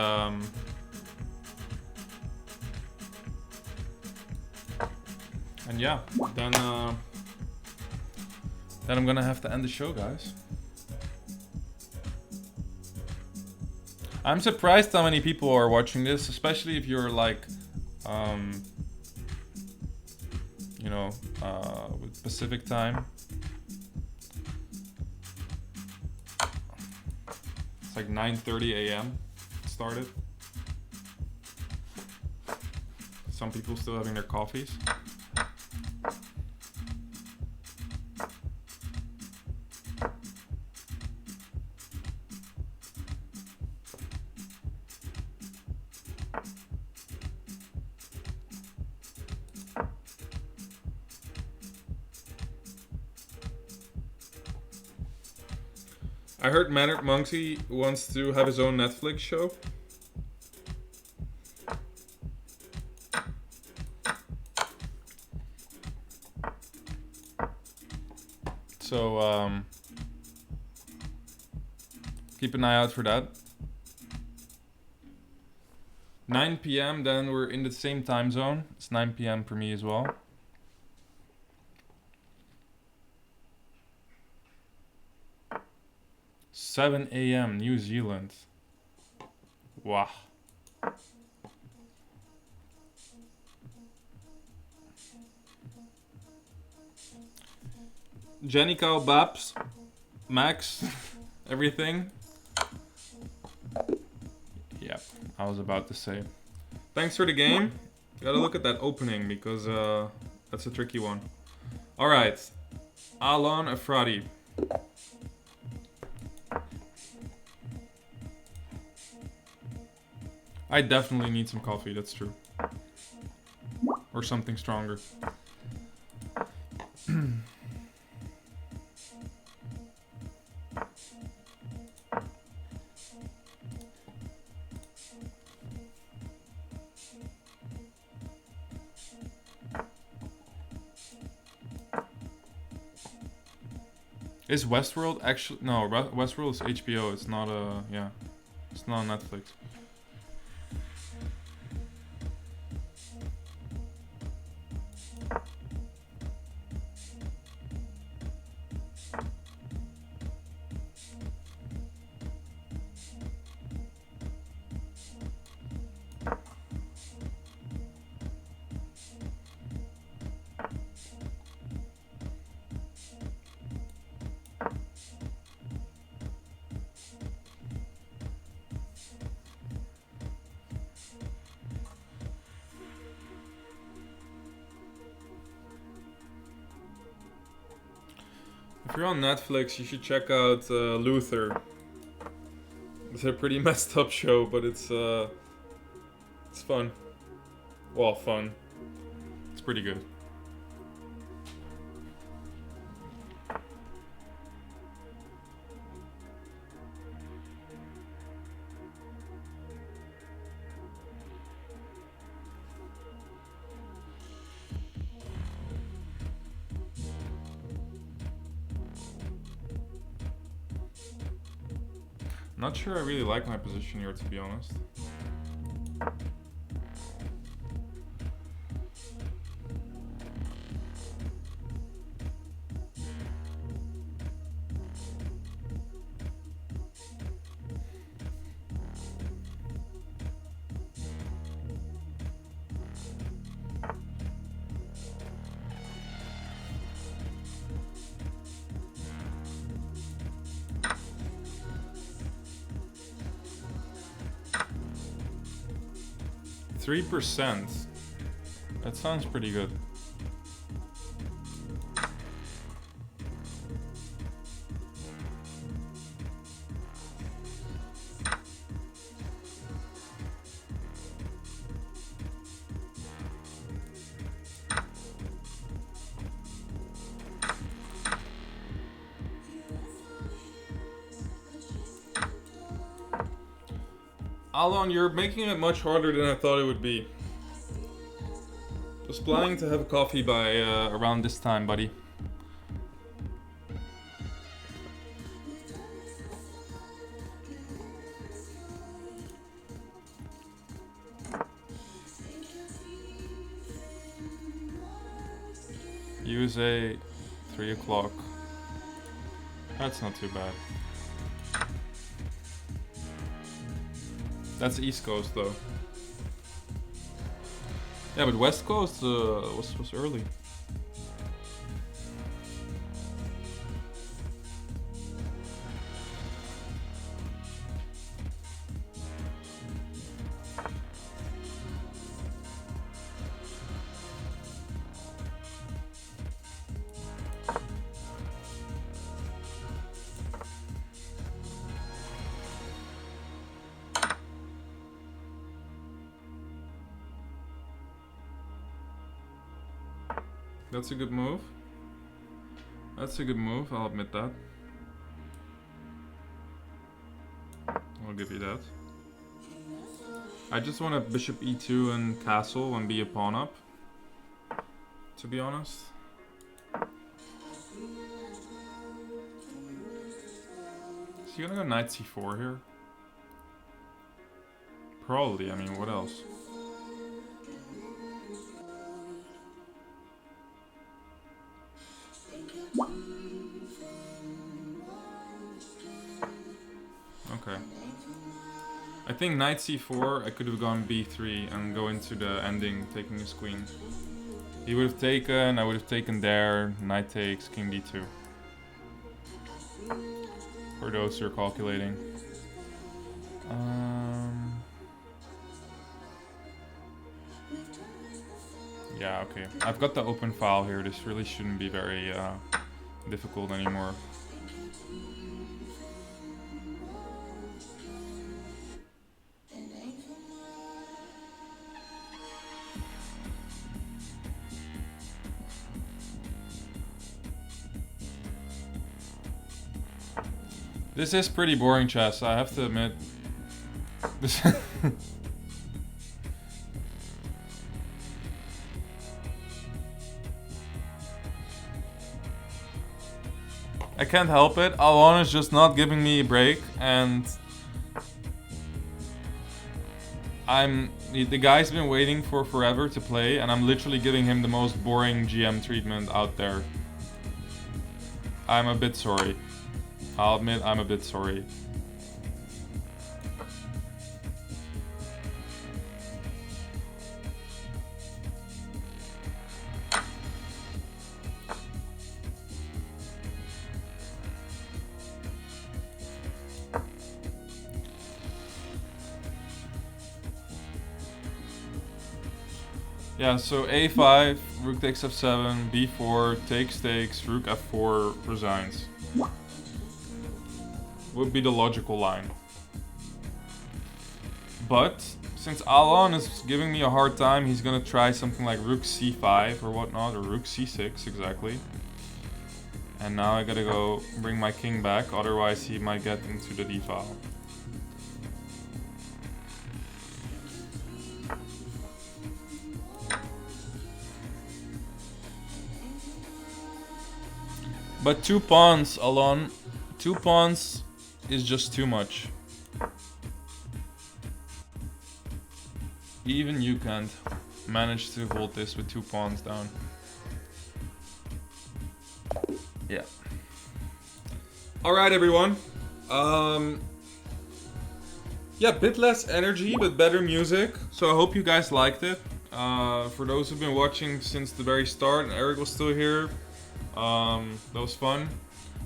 yeah, then I'm gonna have to end the show, guys. I'm surprised how many people are watching this, especially if you're like you know, with Pacific time. It's like 9:30 a.m. started. Some people still having their coffees. I heard Mannered Monkey wants to have his own Netflix show. So keep an eye out for that. 9 p.m. then we're in the same time zone. It's 9 p.m. for me as well. $7 a.m. New Zealand. Wow. Jenny Cow, Babs, Max, everything. Yep, I was about to say. Thanks for the game. Gotta look at that opening because that's a tricky one. Alright. Alon Afradi. I definitely need some coffee, that's true. Or something stronger. Is Westworld actually... No, Westworld is HBO, it's not a... Yeah. It's not on Netflix. If you're on Netflix, you should check out Luther. It's a pretty messed up show, but it's fun. Well, fun. It's pretty good. Not sure I really like my position here, to be honest. 3%. That sounds pretty good. Alon, you're making it much harder than I thought it would be. Was planning to have a coffee by around this time, buddy. Use a 3 o'clock. That's not too bad. That's East Coast though. Yeah, but West Coast was early. That's a good move. That's a good move, I'll admit that. I'll give you that. I just want a bishop e2 and castle and be a pawn up, to be honest. Is he gonna go knight c4 here? Probably, I mean, what else? Okay. I think knight c4, I could have gone b3 and go into the ending, taking his queen. He would have taken, I would have taken there, knight takes, king d2. For those who are calculating. Yeah, okay. I've got the open file here, this really shouldn't be very difficult anymore. This is pretty boring chess, I have to admit. This I can't help it. Alon is just not giving me a break, and the guy's been waiting for forever to play, and I'm literally giving him the most boring GM treatment out there. I'm a bit sorry. I'll admit I'm a bit sorry. Yeah, so a5, rook takes f7, b4, takes, rook f4, resigns. Would be the logical line. But since Alon is giving me a hard time, he's gonna try something like rook c5 or whatnot, or rook c6 exactly. And now I gotta go bring my king back, otherwise he might get into the d file. But 2 pawns, Alon. 2 pawns is just too much. Even you can't manage to hold this with 2 pawns down. Yeah. Alright, everyone. Yeah, a bit less energy, but better music. So I hope you guys liked it. For those who've been watching since the very start, and Eric was still here, that was fun.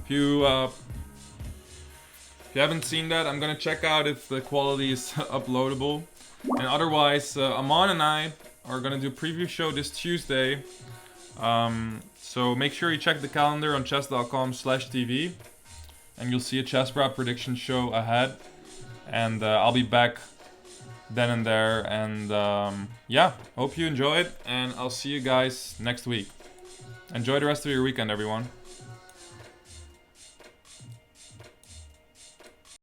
If you haven't seen that, I'm gonna check out if the quality is uploadable. And otherwise, Amon and I are gonna do a preview show this Tuesday. So make sure you check the calendar on chess.com/TV, and you'll see a CHESSBRAH prediction show ahead. And I'll be back then and there. And yeah, hope you enjoy it, and I'll see you guys next week. Enjoy the rest of your weekend, everyone.